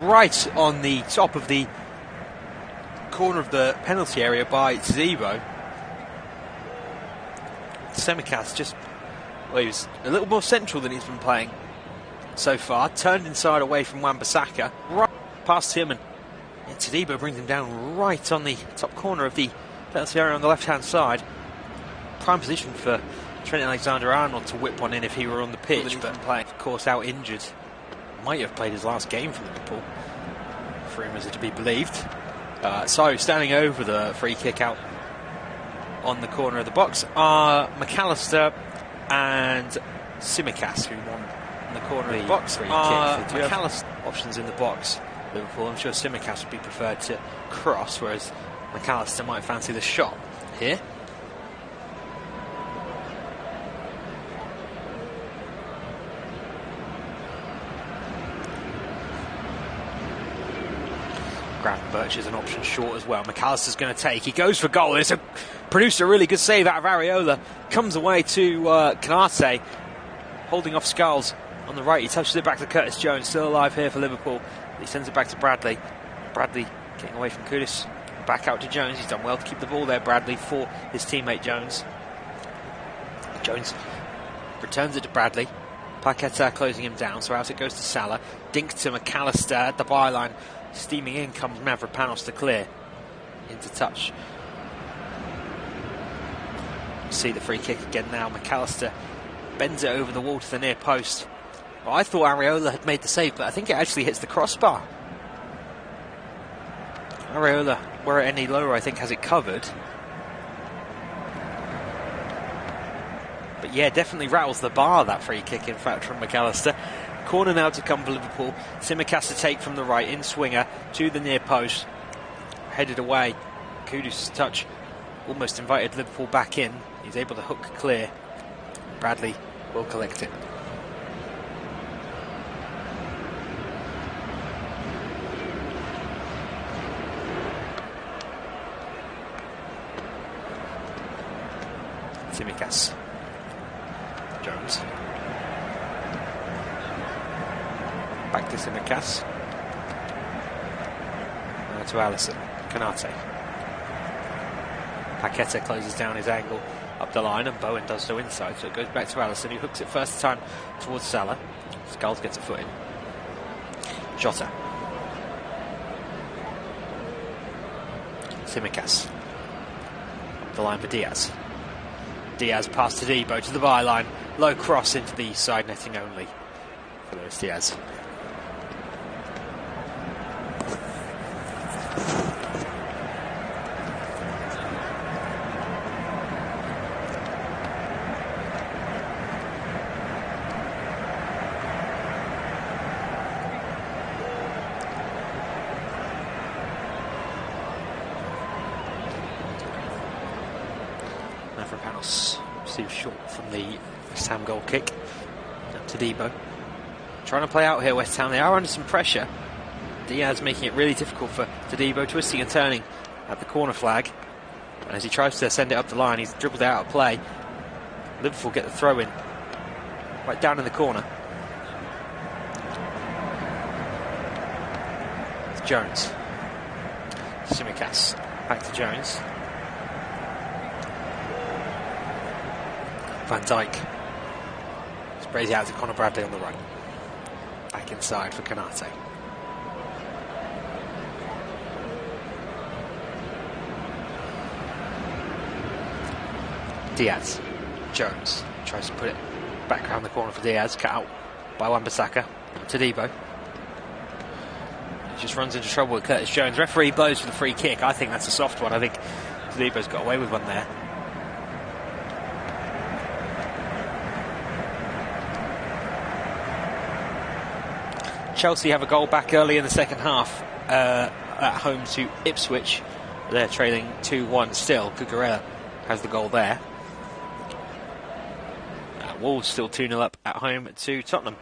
right on the top of the corner of the penalty area by Tadibo. Tsimikas just, well, he was a little more central than he's been playing so far. Turned inside away from Wan-Bissaka, right past him, and Tadibo brings him down right on the top corner of the penalty area on the left-hand side. Prime position for Trent Alexander-Arnold to whip one in if he were on the pitch, but of course out injured. Might have played his last game for Liverpool, for him as to be believed. So standing over the free kick out on the corner of the box are McAllister and Tsimikas, who won in the corner of the box. McAllister options in the box, Liverpool. I'm sure Tsimikas would be preferred to cross, whereas McAllister might fancy the shot here. Gravenberch is an option short as well. McAllister's going to take. He goes for goal. It's produced a really good save out of Areola. Comes away to Canate, holding off Skulls on the right. He touches it back to Curtis Jones, still alive here for Liverpool. He sends it back to Bradley. Bradley getting away from Kudus. Back out to Jones. He's done well to keep the ball there, Bradley, for his teammate Jones. Jones returns it to Bradley. Paqueta closing him down, so out it goes to Salah. Dink to McAllister at the byline. Steaming in comes Mavropanos to clear. Into touch. See the free kick again now. McAllister bends it over the wall to the near post. Well, I thought Areola had made the save, but I think it actually hits the crossbar. Areola, were it any lower, I think has it covered. But yeah, definitely rattles the bar, that free kick, in fact, from McAllister. Corner now to come for Liverpool. Tsimikas to take from the right, in swinger to the near post. Headed away. Kudus' touch almost invited Liverpool back in. He's able to hook clear. Bradley will collect it. Tsimikas. Jones. Back to Tsimikas. Now to Alisson. Canate. Paqueta closes down his angle up the line, and Bowen does so inside, so it goes back to Alisson, who hooks it first time towards Salah. Skulls gets a foot in. Jota. Tsimikas. Up the line for Diaz. Diaz past to Debo to the byline. Low cross into the side netting only for Luis Diaz. Mavropanos receives short from the West Ham goal kick. Up to Debo. Trying to play out here, West Ham. They are under some pressure. Diaz making it really difficult for Tadibo, twisting and turning at the corner flag. And as he tries to send it up the line, he's dribbled it out of play. Liverpool get the throw in right down in the corner. It's Jones. Tsimikas. Back to Jones. Van Dijk sprays it out to Conor Bradley on the right. Back inside for Canate. Diaz. Jones tries to put it back around the corner for Diaz. Cut out by Wan-Bissaka. Tadibo. He just runs into trouble with Curtis Jones. Referee blows for the free kick. I think that's a soft one. I think Tadibo's got away with one there. Chelsea have a goal back early in the second half at home to Ipswich. They're trailing 2-1 still. Cucurella has the goal there. Wolves still 2-0 up at home to Tottenham.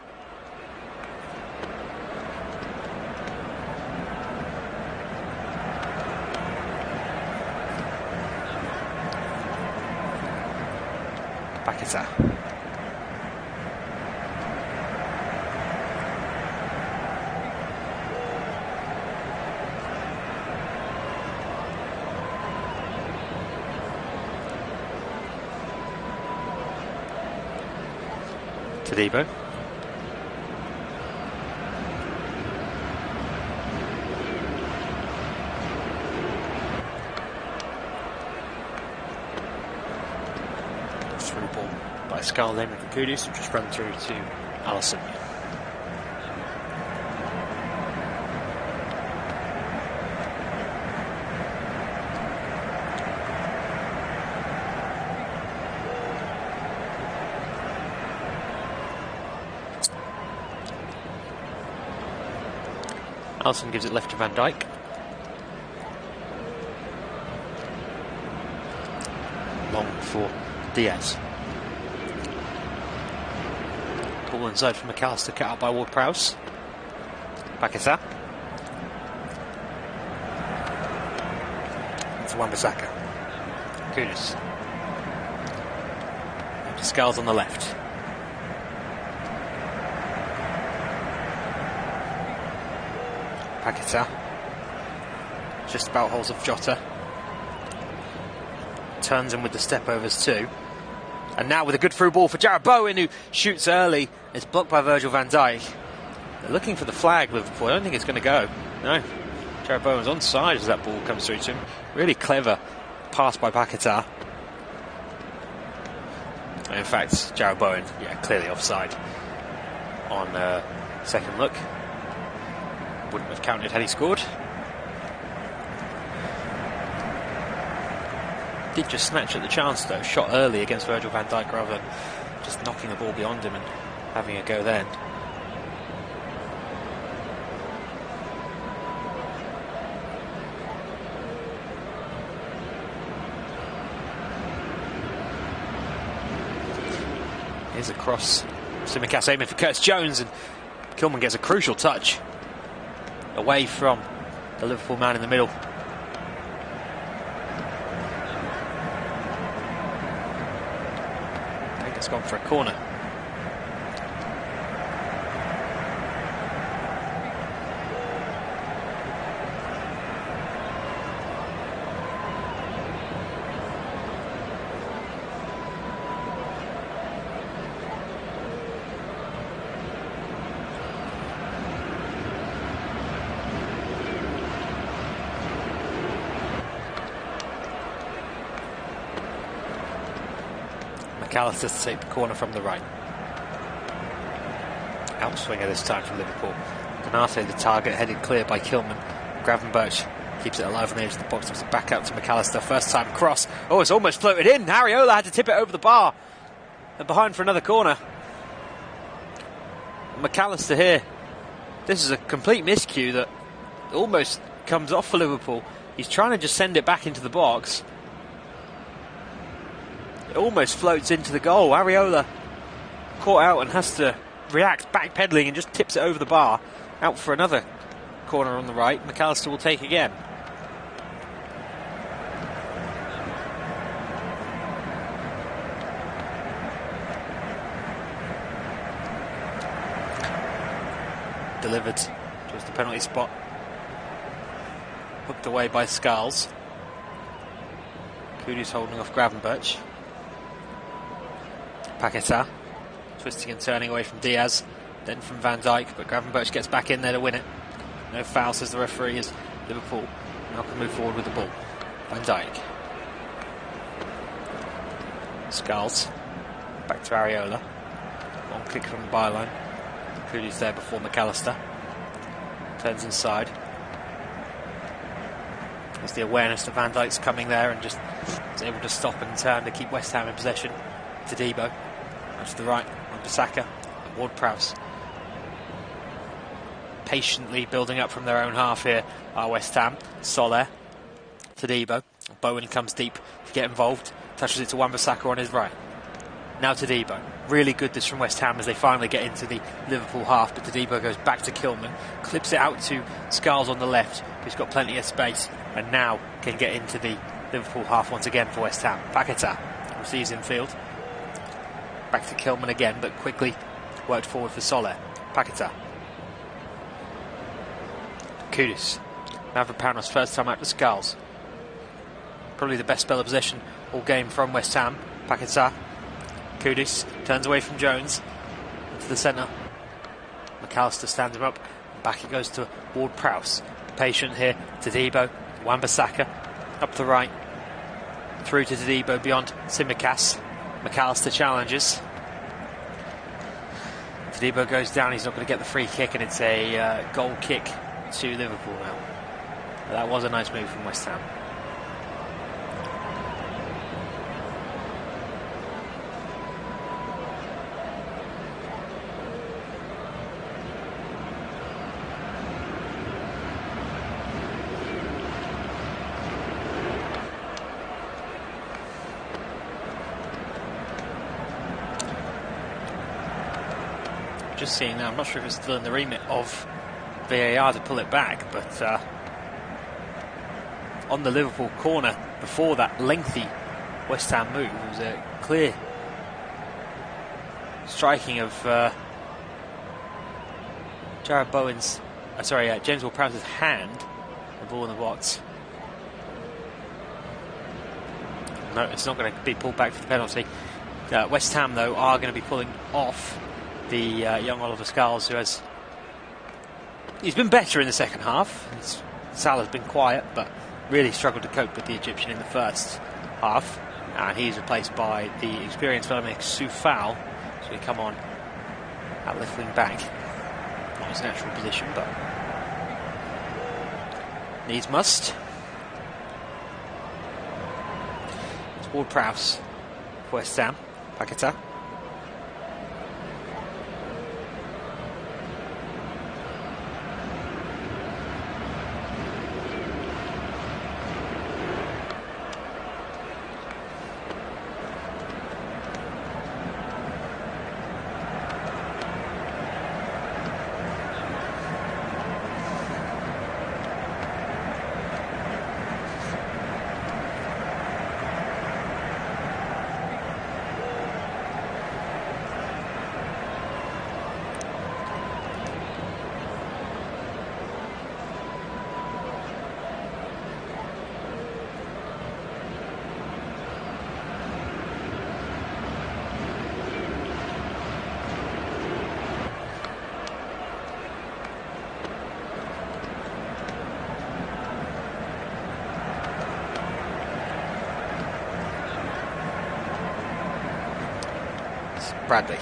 Paqueta. Todibo. Through ball by Scarl then with the Kudus, who just run through to Allison. Allison gives it left to Van Dijk. Long for Diaz. Ball inside from McAllister, cut out by Ward-Prowse. Paquetá. It's Wan-Bissaka. Kudus. Skulls on the left. Paquetá. Just about holds of Jota. Turns in with the step overs too. And now with a good through ball for Jarrod Bowen, who shoots early. It's blocked by Virgil van Dijk. They're looking for the flag, Liverpool. I don't think it's going to go. No. Jarrod Bowen's onside as that ball comes through to him. Really clever pass by Paquetá. In fact, Jarrod Bowen, yeah, clearly offside on second look. Wouldn't have counted had he scored. Did just snatch at the chance though, shot early against Virgil van Dijk rather than just knocking the ball beyond him and having a go then. Here's a cross. Tsimikas aiming for Curtis Jones, and Kilman gets a crucial touch away from the Liverpool man in the middle. I think it's gone for a corner. McAllister to take the corner from the right. Outswinger this time from Liverpool. Donate the target, headed clear by Kilman. Gravenberch keeps it alive on the edge of the box. It's back out to McAllister. First time cross. Oh, it's almost floated in. Ariola had to tip it over the bar. And behind for another corner. McAllister here. This is a complete miscue that almost comes off for Liverpool. He's trying to just send it back into the box. It almost floats into the goal. Ariola caught out and has to react, backpedaling, and just tips it over the bar. Out for another corner on the right. McAllister will take again. Delivered towards the penalty spot. Hooked away by Skulls. Kudus holding off Gravenberch. Paquetá twisting and turning away from Diaz, then from Van Dijk, but Gravenberch gets back in there to win it. No foul, says the referee, as Liverpool now can move forward with the ball. Van Dijk. Skulls. Back to Ariola. One kick from the byline. Kudus there before McAllister. Turns inside. There's the awareness that Van Dijk's coming there and just is able to stop and turn to keep West Ham in possession. Todibo. That's to the right. Wan-Bissaka and Ward-Prowse. Patiently building up from their own half here are West Ham. Soler. Todibo. Bowen comes deep to get involved. Touches it to Wan-Bissaka on his right. Now Todibo. Really good this from West Ham as they finally get into the Liverpool half, but Todibo goes back to Kilman, clips it out to Skulls on the left, who's got plenty of space, and now can get into the Liverpool half once again for West Ham. Paquetá receives in field. Back to Kilman again, but quickly worked forward for Soler. Paquetá. Kudus. Mavropanos first time out to Skulls. Probably the best spell of possession all game from West Ham. Paquetá. Kudus turns away from Jones. into the centre. McAllister stands him up. Back it goes to Ward-Prowse. Patient here to Debo. Wan-Bissaka up the right. Through to Debo beyond Tsimikas. McAllister challenges. Debo goes down. He's not going to get the free kick, and it's a goal kick to Liverpool now. But that was a nice move from West Ham. Just seeing now, I'm not sure if it's still in the remit of VAR to pull it back, but on the Liverpool corner before that lengthy West Ham move, it was a clear striking of James Ward-Prowse's hand, the ball in the box. No, it's not going to be pulled back for the penalty. West Ham, though, are going to be pulling off the young Oliver Scarles, who he's been better in the second half. Salah's been quiet, but really struggled to cope with the Egyptian in the first half, and he's replaced by the experienced Dominic Soufal, so he come on at left wing back. Not his natural position, but needs must. It's Ward-Prowse, West Ham, Paquetá. Bradley.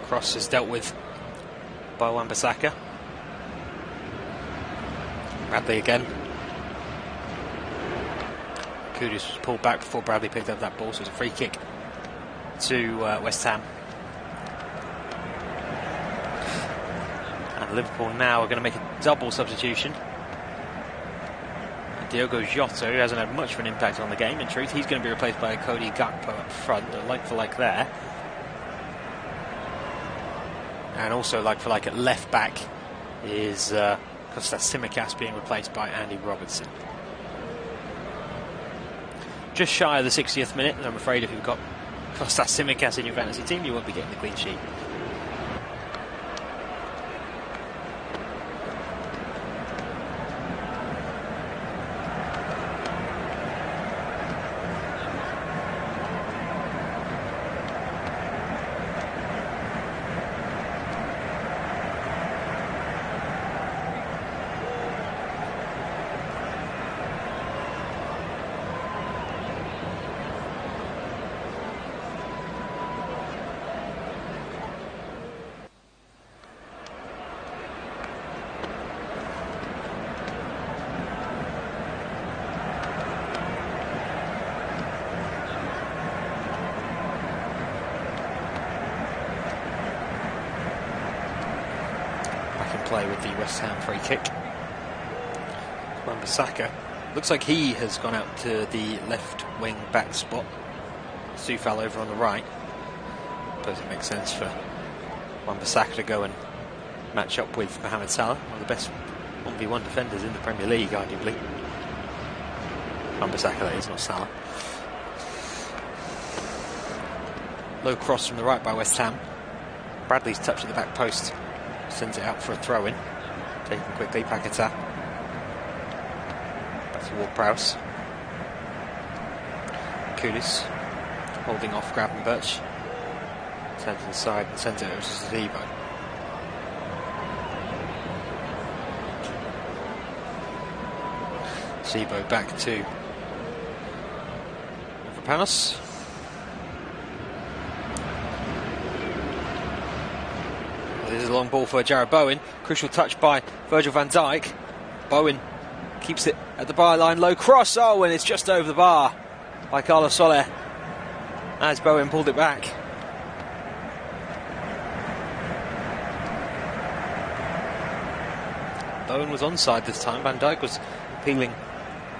Cross is dealt with by Wan-Bissaka. Bradley again. Kudus was pulled back before Bradley picked up that ball, so it's a free kick to West Ham. And Liverpool now are going to make a double substitution. Diogo Jota, who hasn't had much of an impact on the game, in truth, he's going to be replaced by Cody Gakpo up front, like for like there. And also like for like at left back is Kostas Tsimikas being replaced by Andy Robertson. Just shy of the 60th minute, and I'm afraid if you've got Kostas Tsimikas in your fantasy team, you won't be getting the clean sheet. Play with the West Ham free kick. Wan-Bissaka looks like he has gone out to the left wing back spot. Soufal over on the right. Suppose it makes sense for Wan-Bissaka to go and match up with Mohamed Salah, one of the best 1v1 defenders in the Premier League, arguably. Wan-Bissaka, that is, not Salah. Low cross from the right by West Ham. Bradley's touch at the back post sends it out for a throw-in. Taken quickly, Paquetá. Back to Ward-Prowse. Kudus holding off Gravenberch. Turns inside and sends it over to Zebo. Zebo back to Mavropanos. This is a long ball for Jared Bowen. Crucial touch by Virgil van Dijk. Bowen keeps it at the byline. Low cross. Oh, and it's just over the bar by Carlos Soler as Bowen pulled it back. Bowen was onside this time. Van Dijk was appealing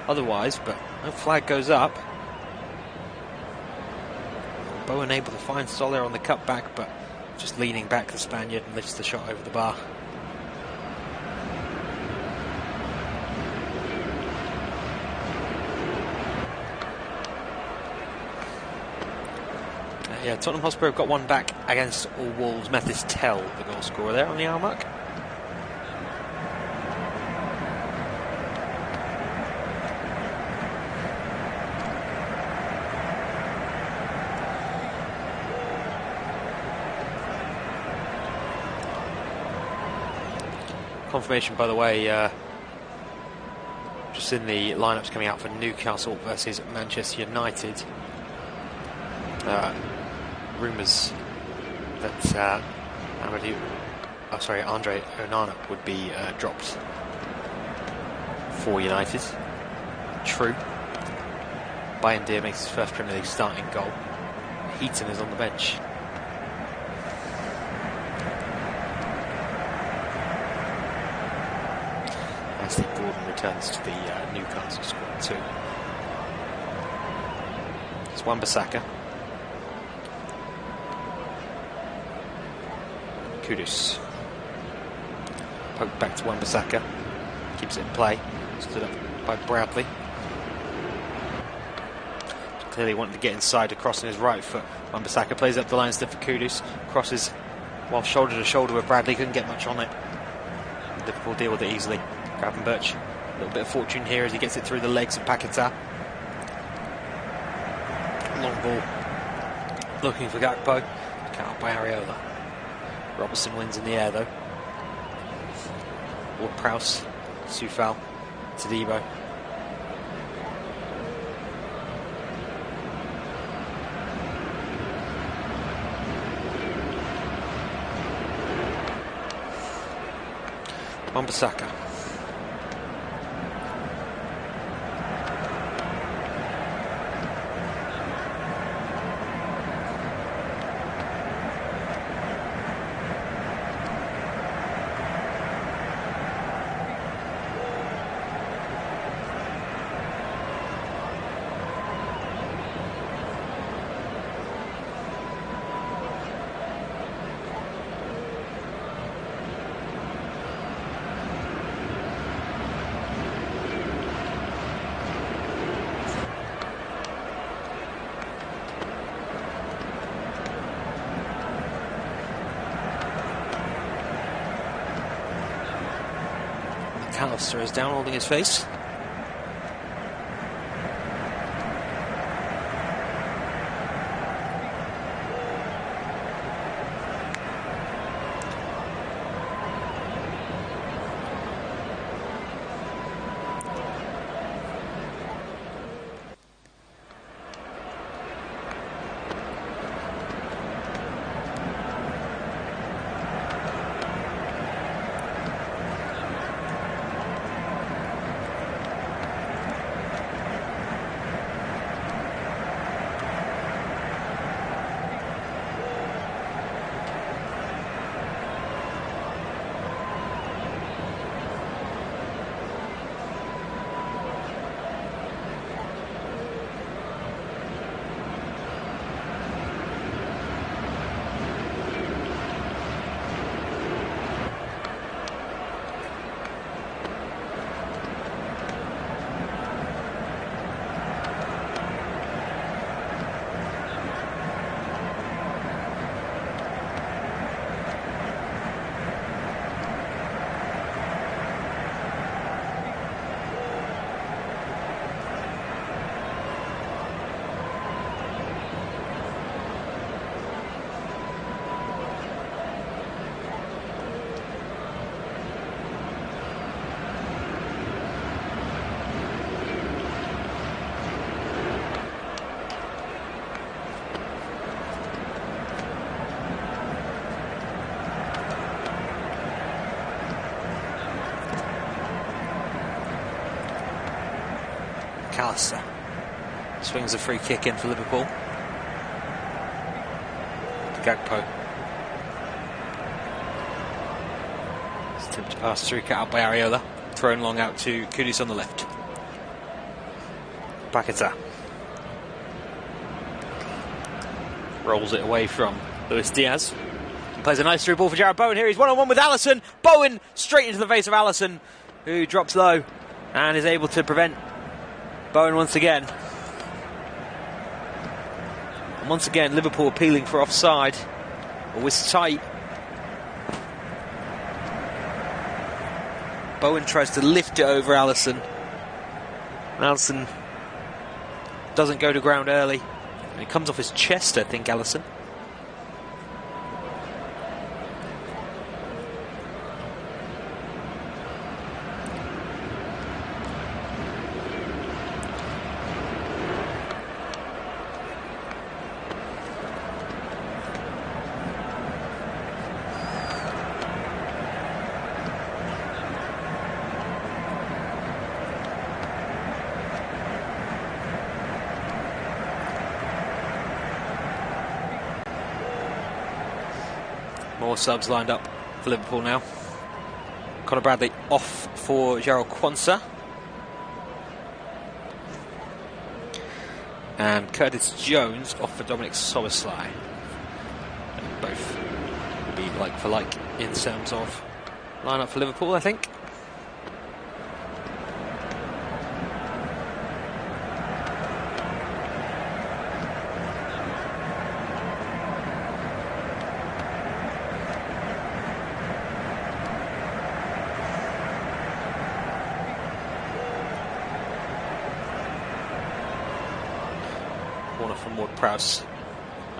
otherwise, but no flag goes up. Bowen able to find Soler on the cutback, but just leaning back the Spaniard and lifts the shot over the bar. Yeah, Tottenham Hotspur have got one back against all Wolves. Mathis Tell, the goal scorer there on the hour mark. Confirmation, by the way, just in the lineups coming out for Newcastle versus Manchester United. Rumours that Andre Onana would be dropped for United. True. Bayern Deer makes his first Premier League starting goal. Heaton is on the bench. Anthony Gordon returns to the Newcastle squad too. It's Wan-Bissaka. Kudus. Poked back to Wan-Bissaka. Keeps it in play. Stood up by Bradley. Clearly wanted to get inside to cross on his right foot. Wan-Bissaka plays up the line instead for Kudus. Crosses while shoulder to shoulder with Bradley. Couldn't get much on it. Liverpool deal with it easily. Gravenberch, a little bit of fortune here as he gets it through the legs of Paquetá. Long ball. Looking for Gakpo. Cut out by Areola. Robertson wins in the air though. Ward-Prowse, Soufal, Todibo. Wan-Bissaka. McAllister is down holding his face. McAllister. Swings a free kick in for Liverpool. Gakpo. Attempted pass through, cut out by Areola. Thrown long out to Kudus on the left. Paquetá. Rolls it away from Luis Diaz. Plays a nice through ball for Jarrod Bowen here. He's one-on-one with Alisson. Bowen straight into the face of Alisson, who drops low and is able to prevent Bowen once again. And once again, Liverpool appealing for offside. It was tight. Bowen tries to lift it over Alisson. And Alisson doesn't go to ground early. And it comes off his chest, I think, Alisson. More subs lined up for Liverpool now. Conor Bradley off for Jarrell Quansah. And Curtis Jones off for Dominic Szoboszlai. Both will be like for like in terms of lineup for Liverpool, I think. Corner from Ward-Prowse.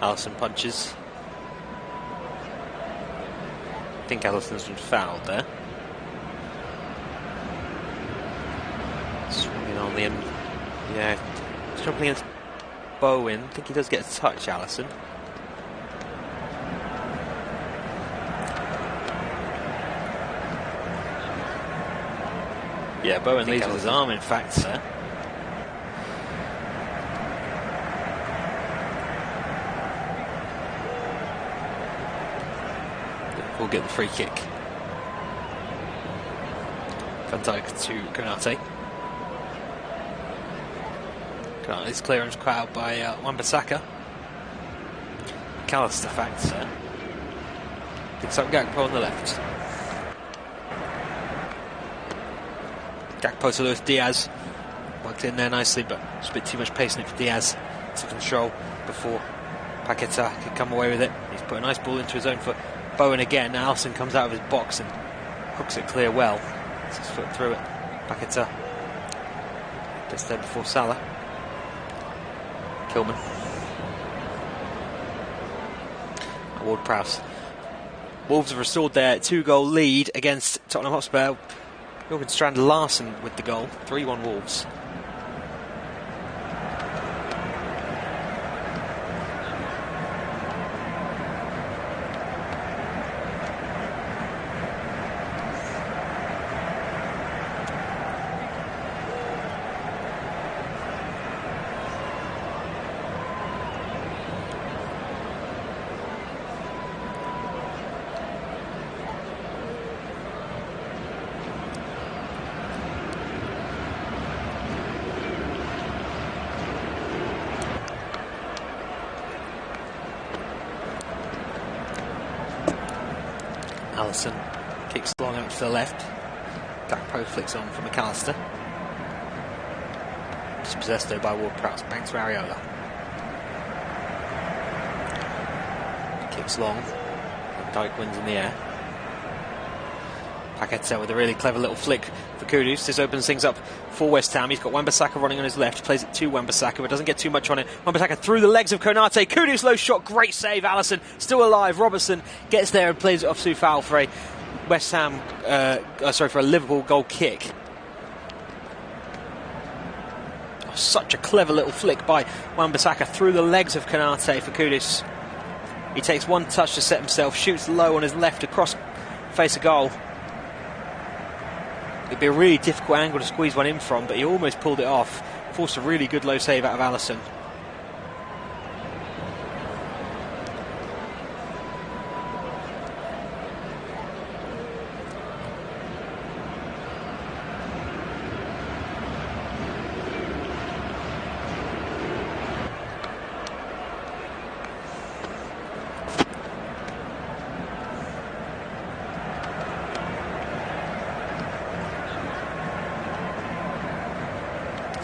Alisson punches. I think Alisson's been fouled there. Swinging on the end. Yeah, jumping against Bowen. I think he does get a touch, Alisson. Yeah, Bowen leads with his arm, in fact, there. Will get the free kick. Van Dijk to Konate. Konate's clearance cut out by Wan-Bissaka. McAllister, facts there. Picks up Gakpo on the left. Gakpo to Luis Diaz. Worked in there nicely, but it's a bit too much pace in it for Diaz to control before Paquetá could come away with it. He's put a nice ball into his own foot. Bowen again. Now Alisson comes out of his box and hooks it clear well. Gets his foot through it. Paquetá gets there before Salah. Kilman. Ward-Prowse. Wolves have restored their 2-goal lead against Tottenham Hotspur. Jorgen Strand Larsen with the goal. 3-1 Wolves. Alisson kicks long out to the left. Gakpo flicks on for McAllister. Dispossessed though by Ward-Prowse. Banks for Areola. Kicks long. Dijk wins in the air. Paquetá with a really clever little flick for Kudus. This opens things up for West Ham. He's got Wan-Bissaka running on his left. Plays it to Wan-Bissaka, but doesn't get too much on it. Wan-Bissaka through the legs of Konate. Kudus low shot. Great save. Alisson still alive. Robertson gets there and plays it off Sue Fowl for a West Ham, for a Liverpool goal kick. Oh, such a clever little flick by Wan-Bissaka through the legs of Konate for Kudus. He takes one touch to set himself, shoots low on his left across face of goal. It'd be a really difficult angle to squeeze one in from, but he almost pulled it off. Forced a really good low save out of Alisson.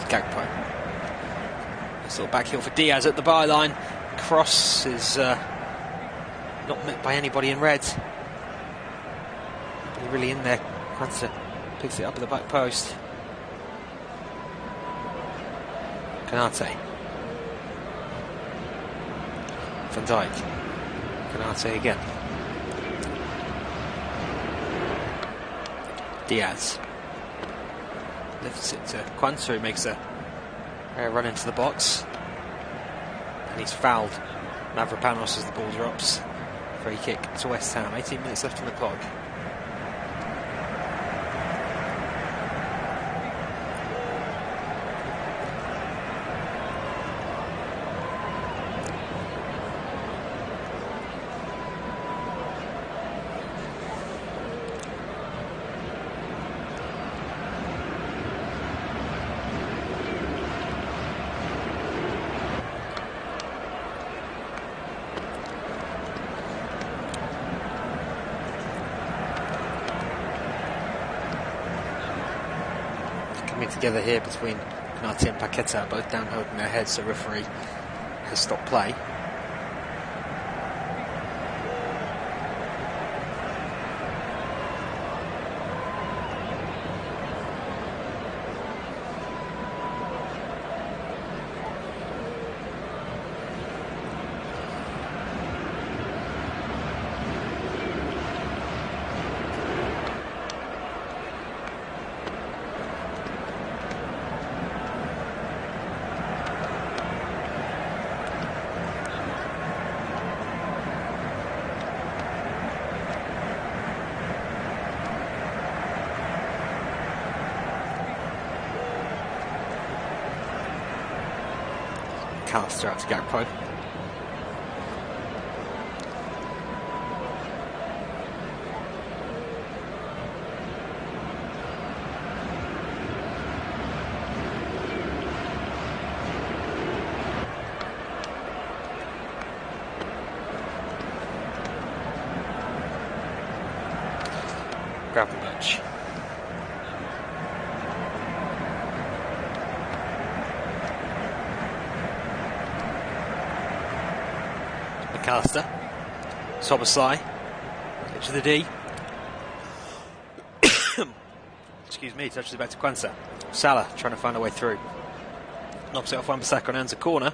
Gakpo. Nice little back heel for Diaz at the byline. Cross is not met by anybody in red. Nobody really in there. Quanta picks it up at the back post. Canate. Van Dijk. Canate again. Diaz. Lifts it to Quanta, who makes a run into the box. And he's fouled Mavropanos as the ball drops. Free kick to West Ham. 18 minutes left on the clock. Together here between Canate and Paqueta, both down holding their heads, so referee has stopped play. McAllister out to Gakpo. Gravenberch. McAllister. Szoboszlai. Edge of the D. Excuse me, touches it back to Quanta. Salah trying to find a way through. Knocks it off Wan-Bissaka and earns a corner.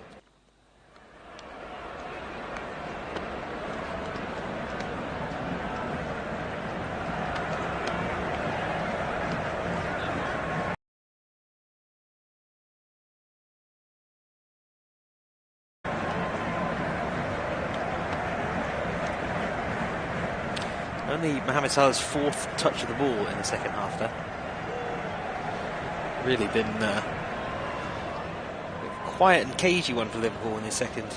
Only Mohamed Salah's fourth touch of the ball in the second half there. Really been a quiet and cagey one for Liverpool in the second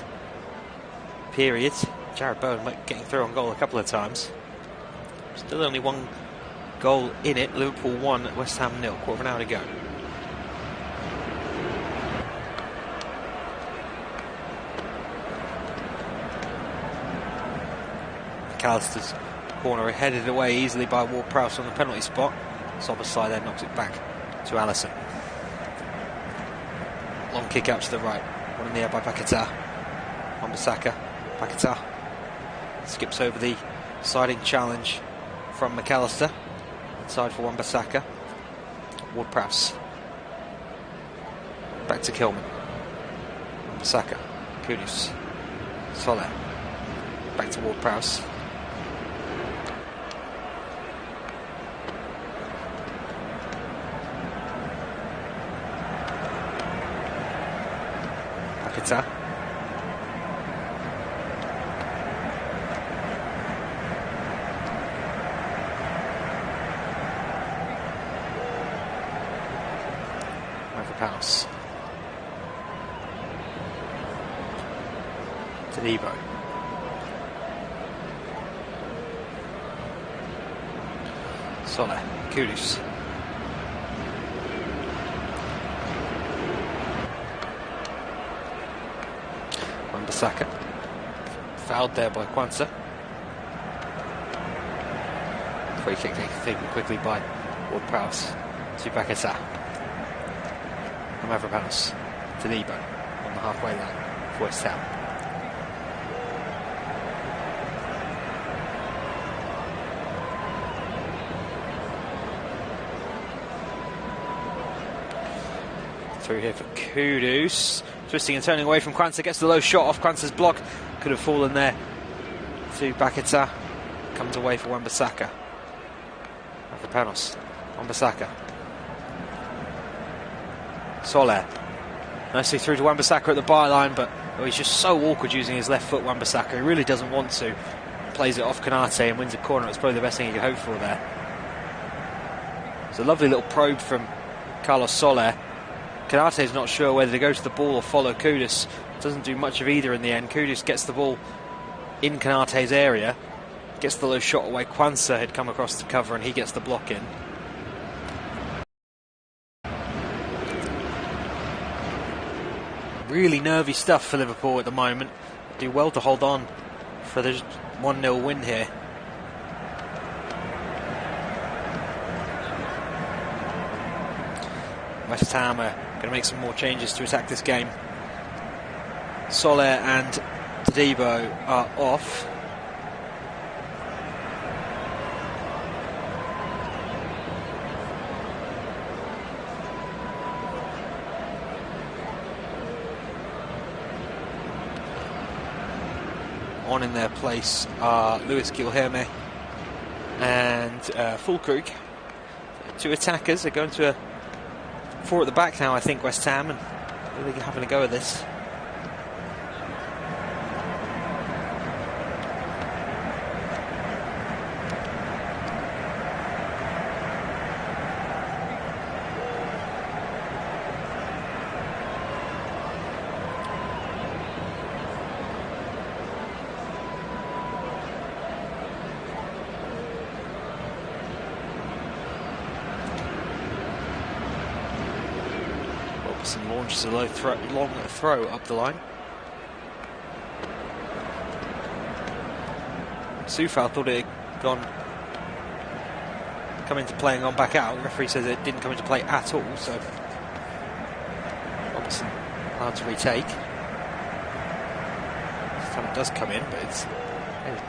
period. Jared Bowen getting through on goal a couple of times. Still only one goal in it. Liverpool 1, West Ham 0. Quarter of an hour to go. McAllister's corner headed away easily by Ward-Prowse on the penalty spot. Szoboszlai then knocks it back to Alisson. Long kick out to the right. One in the air by Paqueta. Wan-Bissaka. Paqueta skips over the sliding challenge from McAllister. Inside for Wan-Bissaka. Ward-Prowse. Back to Kilman. Wan-Bissaka. Kudus. Soler. Back to Ward-Prowse. Paqueta. Mavropanos. Tadibo. Solé, Kudus. Wan-Bissaka. Fouled there by Kwanzaa. Free kick taken quickly by Ward-Prowse to Paquetá. Mavropanos. Tadibo on the halfway line for West Ham. Through here for Kudus. Twisting and turning away from Kwanzaa. Gets the low shot off Kwanzaa's block. Could have fallen there to Paquetá. Comes away for Wan-Bissaka. Mavropanos. Wan-Bissaka. Solé. Nicely through to Wan-Bissaka at the byline, but he's just so awkward using his left foot, Wan-Bissaka. He really doesn't want to. Plays it off Konate and wins a corner. It's probably the best thing he could hope for there. It's a lovely little probe from Carlos Solé. Konate's not sure whether to go to the ball or follow Kudus. Doesn't do much of either in the end. Kudus gets the ball in Konate's area. Gets the low shot away. Kwanzaa had come across the cover and he gets the block in. Really nervy stuff for Liverpool at the moment. Do well to hold on for the 1-0 win here. West Ham are going to make some more changes to attack this game. Solé and Tadibo are off. On in their place are Luis Guilherme and Füllkrug. Two attackers. They're going to a 4 at the back now, I think, West Ham, and really having a go at this. Launches a long throw up the line. Soufal thought it had come into play and gone back out. The referee says it didn't come into play at all, so Robertson hard to retake. This time it does come in, but it's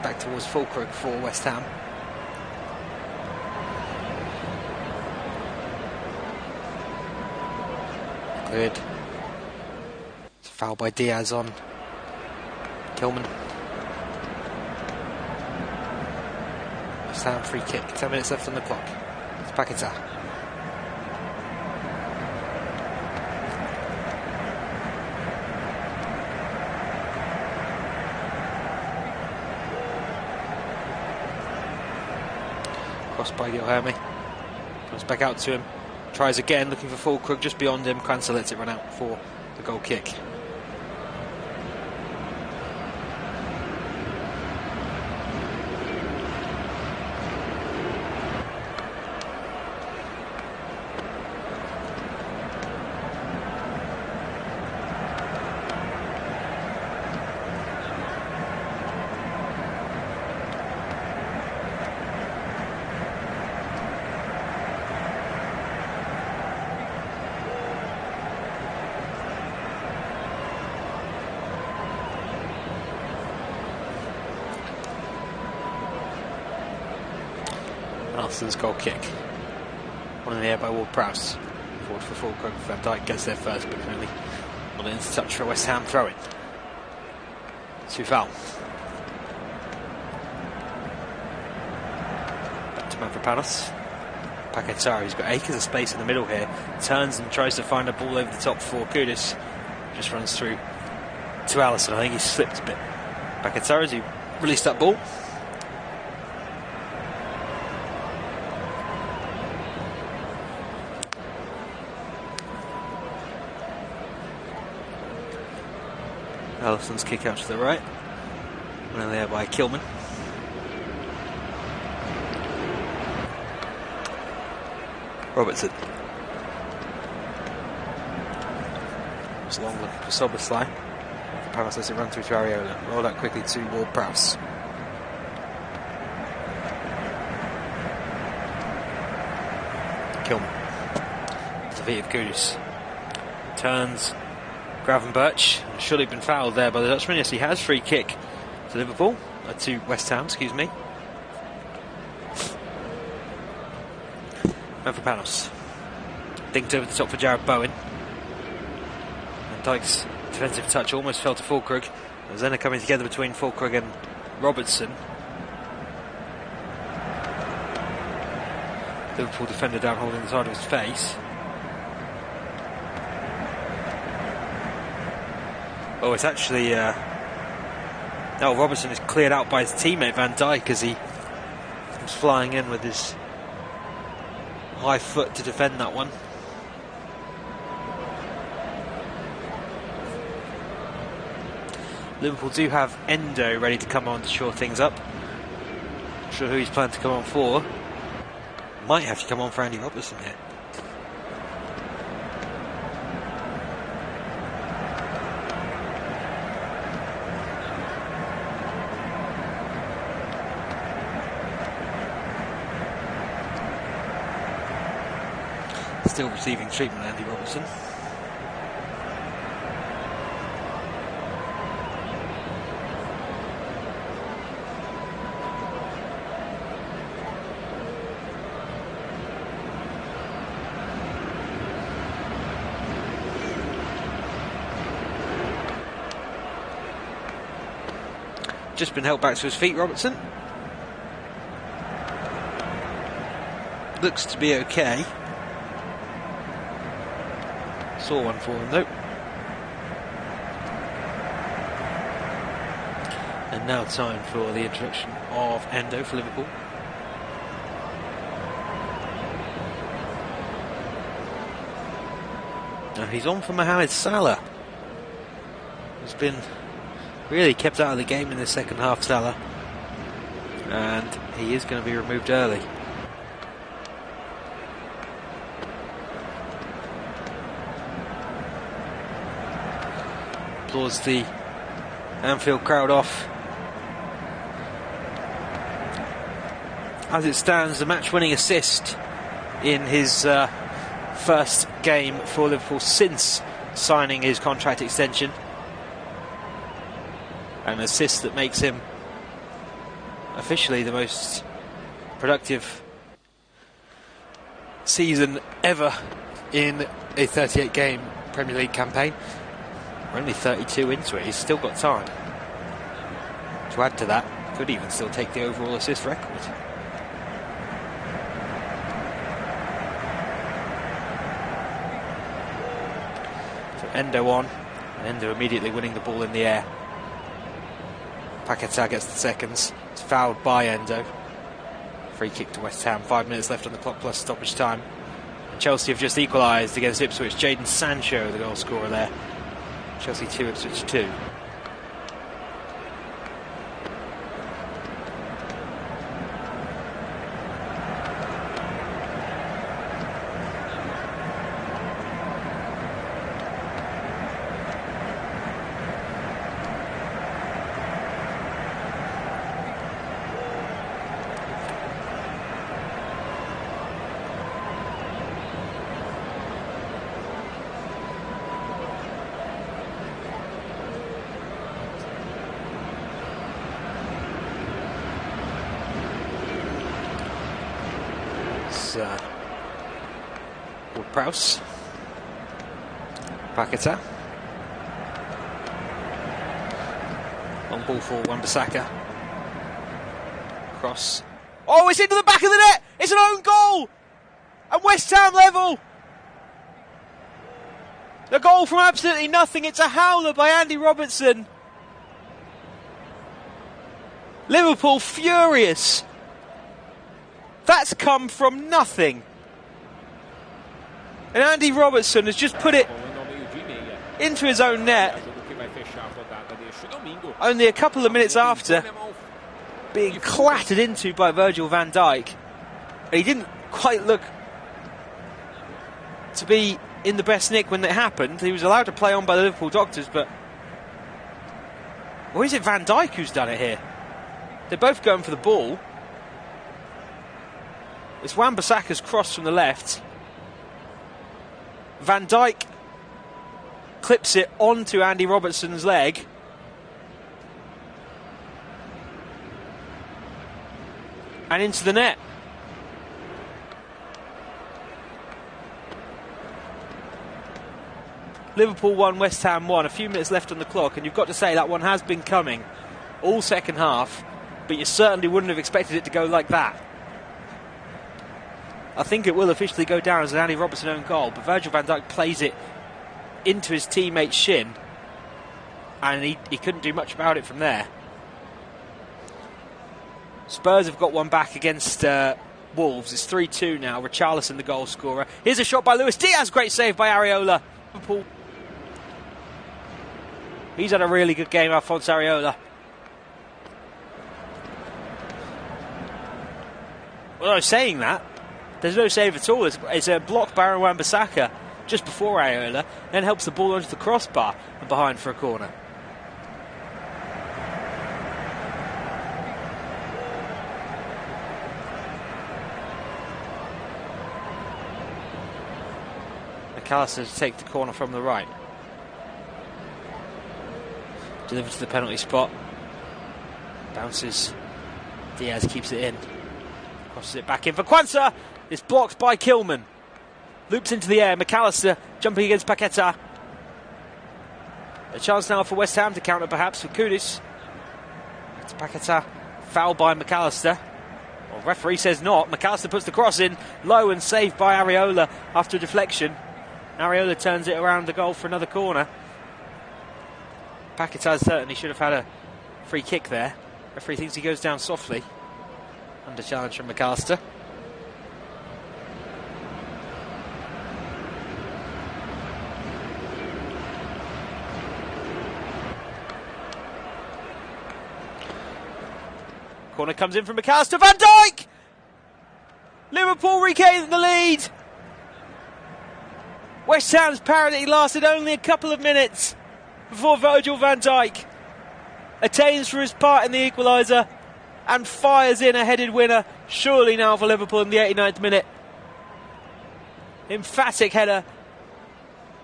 back towards Füllkrug for West Ham. Good. It's a foul by Diaz on Kilman. West Ham free kick. 10 minutes left on the clock. It's Paquetá. Crossed by Guilherme. Comes back out to him. Tries again, looking for Füllkrug just beyond him. Kwanzaa lets it run out for the goal kick. Arsenal's goal kick. One in the air by Ward-Prowse. Forward for Füllkrug. Van Dijk gets there first, but can only not into touch for a West Ham throw-in. Soufal. Back to Mavropanos. Paquetá, who's got acres of space in the middle here, turns and tries to find a ball over the top for Kudus. Just runs through to Alisson. I think he slipped a bit. Paquetá as he released that ball. Allison's kick out to the right. And there by Kilman. Robertson. It's long looking for Soboslai. The pass lets it run through to Areola. Rolled out quickly to Ward-Prowse. Kilman. To the feet of Kudus. Turns. Gravenberch. Surely been fouled there by the Dutchman. Yes, he has. Free kick to Liverpool. To West Ham, excuse me. Mavropanos. Dinked over the top for Jared Bowen. And Dyke's defensive touch almost fell to Fulkrug. There's then a coming together between Fulkrug and Robertson. Liverpool defender down holding the side of his face. Oh, it's actually... Robertson is cleared out by his teammate Van Dijk as he comes flying in with his high foot to defend that one. Liverpool do have Endo ready to come on to shore things up. Not sure who he's planning to come on for. Might have to come on for Andy Robertson here. Still receiving treatment, Andy Robertson. Just been helped back to his feet, Robertson. Looks to be okay. Saw one for him though. And now time for the introduction of Endo for Liverpool. Now he's on for Mohamed Salah. He's been really kept out of the game in the second half, Salah. And he is going to be removed early. Applauds the Anfield crowd off. As it stands, the match-winning assist in his first game for Liverpool since signing his contract extension. An assist that makes him officially the most productive season ever in a 38-game Premier League campaign. We're only 32 into it, he's still got time. To add to that, could even still take the overall assist record. So Endo on, and Endo immediately winning the ball in the air. Paquetá gets the seconds. It's fouled by Endo. Free kick to West Ham. 5 minutes left on the clock plus stoppage time. And Chelsea have just equalised against Ipswich. Jadon Sancho, the goal scorer there. Chelsea 2, Ipswich 2. Ward-Prowse. Paquetá. Long ball for Wan-Bissaka. Cross. Oh, it's into the back of the net! It's an own goal! And West Ham level! The goal from absolutely nothing. It's a howler by Andy Robertson. Liverpool furious. That's come from nothing. And Andy Robertson has just put it into his own net. Only a couple of minutes after being clattered into by Virgil van Dijk. He didn't quite look to be in the best nick when it happened. He was allowed to play on by the Liverpool doctors, but... Or is it Van Dijk who's done it here? They're both going for the ball. It's Wan-Bissaka's cross from the left. Van Dijk clips it onto Andy Robertson's leg. And into the net. Liverpool 1, West Ham 1. A few minutes left on the clock, and you've got to say that one has been coming all second half, but you certainly wouldn't have expected it to go like that. I think it will officially go down as an Andy Robertson own goal, but Virgil van Dijk plays it into his teammate's shin, and he couldn't do much about it from there. Spurs have got one back against Wolves. It's 3-2 now. Richarlison the goal scorer. Here's a shot by Luis Diaz. Great save by Areola. Liverpool. He's had a really good game, Alphonse Areola. Well, saying that, there's no save at all. It's a block by Wan-Bissaka just before Areola, then helps the ball onto the crossbar and behind for a corner. McAllister to take the corner from the right. Delivered to the penalty spot. Bounces. Diaz keeps it in. Crosses it back in for Quansah. It's blocked by Kilman. Loops into the air. McAllister jumping against Paqueta. A chance now for West Ham to counter perhaps for Kudus. It's Paqueta. Foul by McAllister. Well, referee says not. McAllister puts the cross in low and saved by Areola after a deflection. Areola turns it around the goal for another corner. Paqueta certainly should have had a free kick there. Referee thinks he goes down softly. Under challenge from McAllister. Corner comes in from McAllister. Van Dijk! Liverpool regain the lead. West Ham's parity lasted only a couple of minutes before Virgil van Dijk attains for his part in the equaliser and fires in a headed winner, surely now for Liverpool in the 89th minute. Emphatic header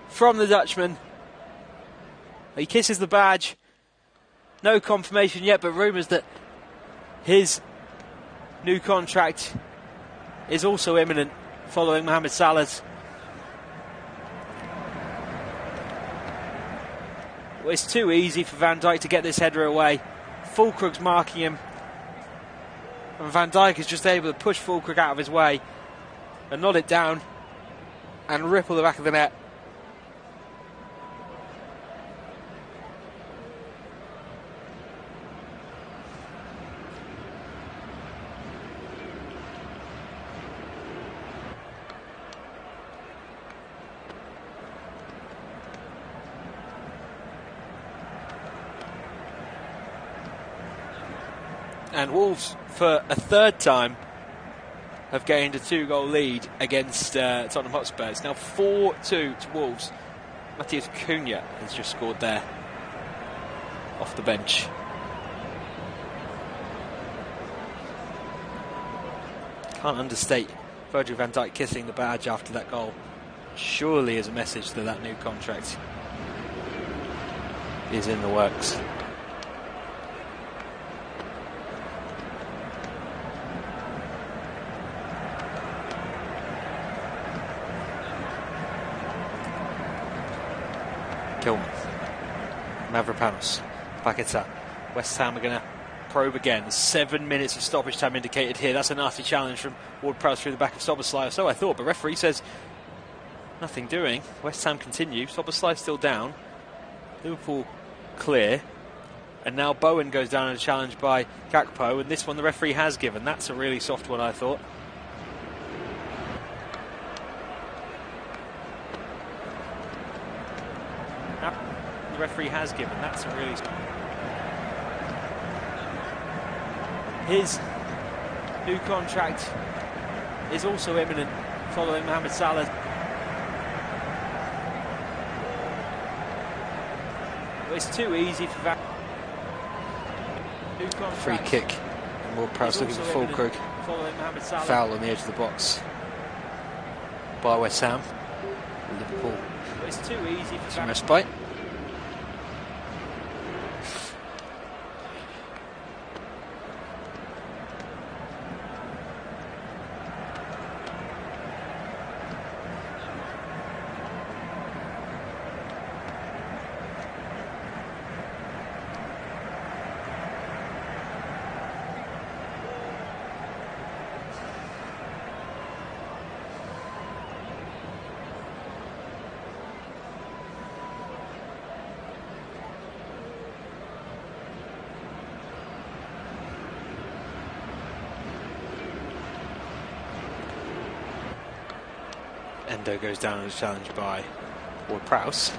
from the Dutchman. He kisses the badge. No confirmation yet, but rumours that his new contract is also imminent following Mohamed Salah's. Well, it's too easy for Van Dijk to get this header away. Fulkrug's marking him, and Van Dijk is just able to push Fulkrug out of his way and nod it down and ripple the back of the net. And Wolves, for a third time, have gained a 2-goal lead against Tottenham Hotspur. It's now 4-2 to Wolves. Matheus Cunha has just scored there, off the bench. Can't understate Virgil van Dijk kissing the badge after that goal. Surely is a message that that new contract is in the works. Kilman, Mavropanos, Paqueta. West Ham are going to probe again. 7 minutes of stoppage time indicated here. That's a nasty challenge from Ward-Prowse through the back of Szoboszlai. So I thought, but referee says nothing doing. West Ham continue. Szoboszlai still down. Liverpool clear. And now Bowen goes down in a challenge by Gakpo. And this one the referee has given. That's a really soft one, I thought. The referee has given. That's a really... His new contract is also imminent following Mohamed Salah. It's too easy for Free kick. And Ward-Prowse looking for Fulkrug. Foul on the edge of the box by West Ham. Liverpool. It's too easy for some respite. Endo goes down as challenged by Ward-Prowse.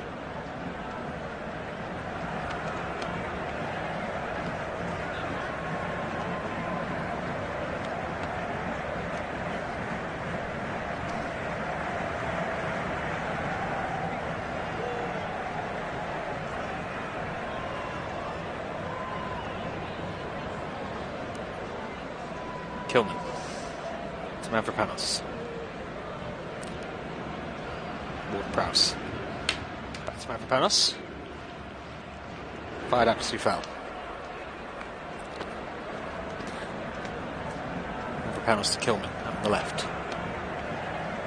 Kilman to Mavropanos. Ward-Prowse. Back to Mavropanos. Fired up to Soufal. Mavropanos to Kilman on the left.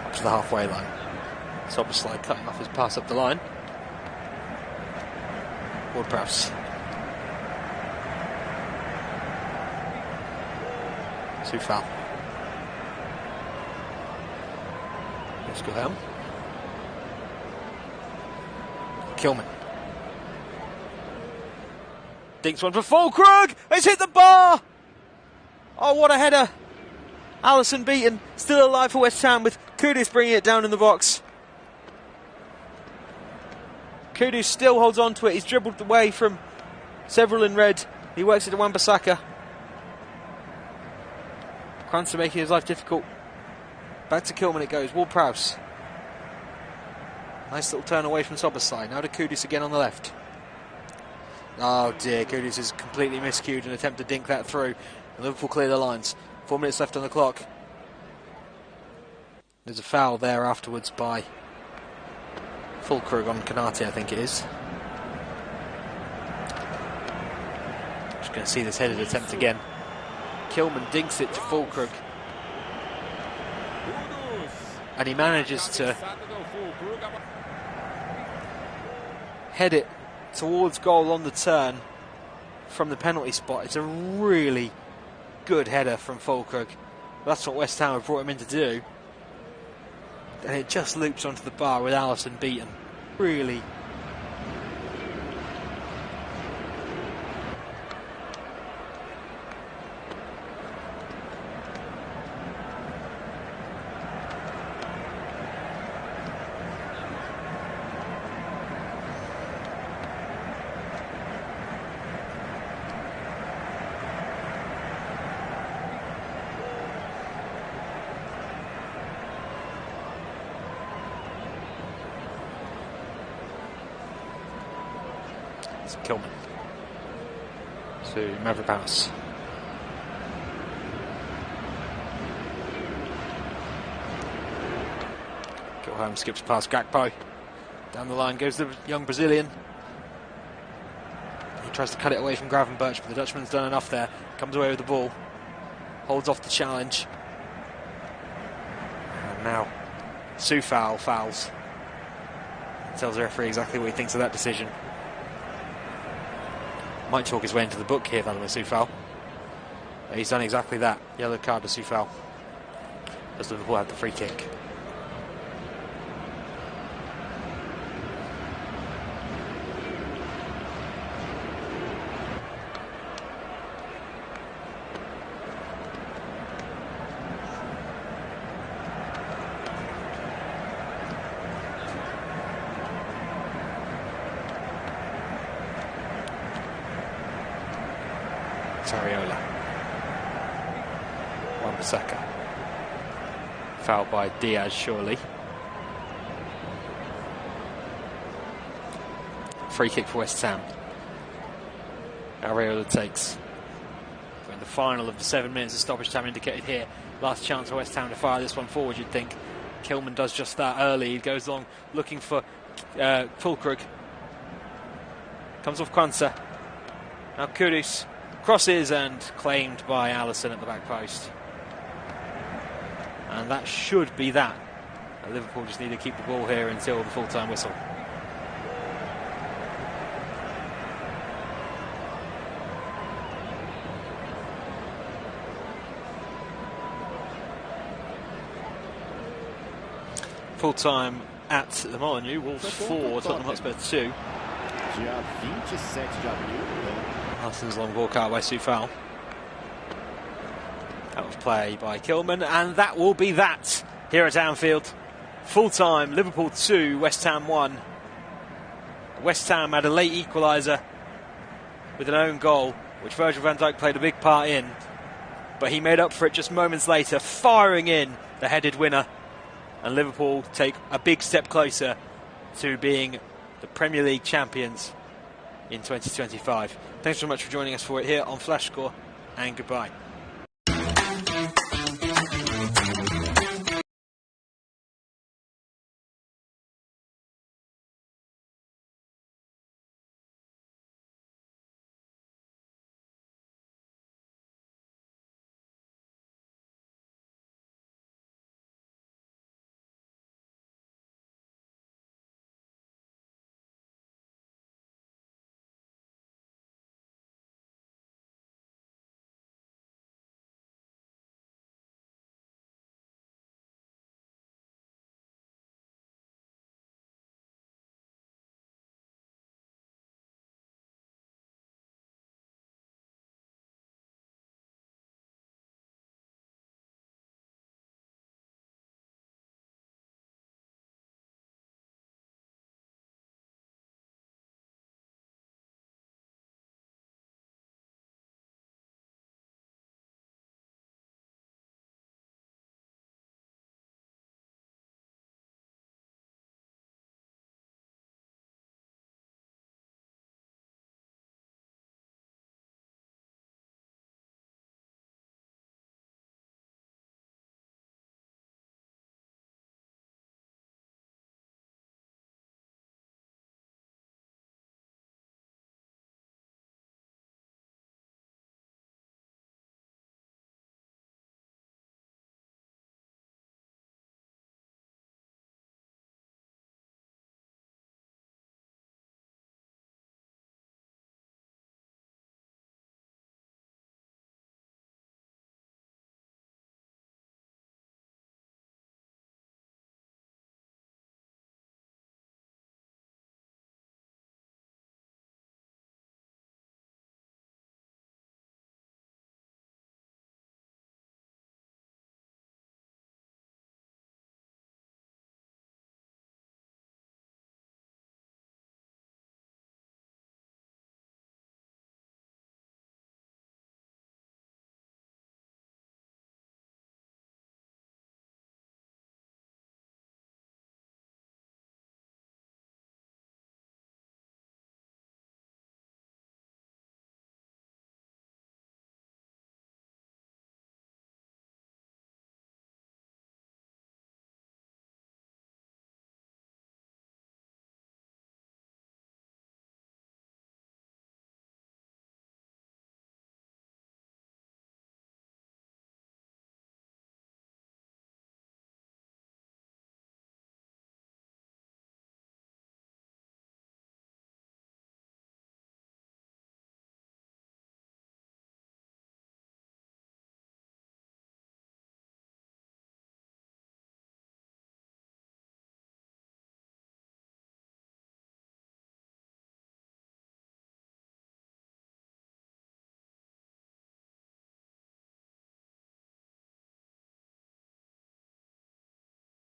Up to the halfway line. Soboslai cutting off his pass up the line. Ward-Prowse. Soufal. Let's go down. Kilman. Dinks one for Fulkrug. It's hit the bar. Oh, what a header. Alisson beaten. Still alive for West Ham with Kudus bringing it down in the box. Kudus still holds on to it. He's dribbled away from several in red. He works it to Wan-Bissaka. Kranz making his life difficult. Back to Kilman it goes. Ward-Prowse. Nice little turn away from Soboslai. Now to Kudus again on the left. Oh dear, Kudus is completely miscued and attempt to dink that through. And Liverpool clear the lines. 4 minutes left on the clock. There's a foul there afterwards by Fulkrug on Konate, I think it is. Just going to see this headed attempt again. Kilman dinks it to Fulkrug. And he manages to head it towards goal on the turn from the penalty spot. It's a really good header from Fulkrug. That's what West Ham have brought him in to do. And it just loops onto the bar with Alisson beaten. Really. Kilman to Mavropanos. Gilholm skips past Gakpo. Down the line goes the young Brazilian. He tries to cut it away from Gravenberch, but the Dutchman's done enough there. Comes away with the ball. Holds off the challenge. And now Soufal fouls. Tells the referee exactly what he thinks of that decision. Might chalk his way into the book here, Vladimir Soufal. He's done exactly that. Yellow card to Soufal as Liverpool had the free kick. Zariola. Wan-Bissaka. Fouled by Diaz, surely. Free kick for West Ham. Areola takes. We're in the final of the 7 minutes of stoppage time indicated here. Last chance for West Ham to fire this one forward, you'd think. Kilman does just that early. He goes along looking for Fulkrug. Comes off Kwanzaa. Now Kudus crosses and claimed by Allison at the back post. And that should be that. Liverpool just need to keep the ball here until the full-time whistle. Full-time at the Molineux. Wolves 4, Tottenham Hotspur 2. Allison's long walk out by Soufal. That was play by Kilman, and that will be that here at Anfield. Full-time, Liverpool 2, West Ham 1. West Ham had a late equaliser with an own goal, which Virgil van Dijk played a big part in, but he made up for it just moments later, firing in the headed winner, and Liverpool take a big step closer to being the Premier League champions in 2025. Thanks very much for joining us for it here on Flash Score, and goodbye.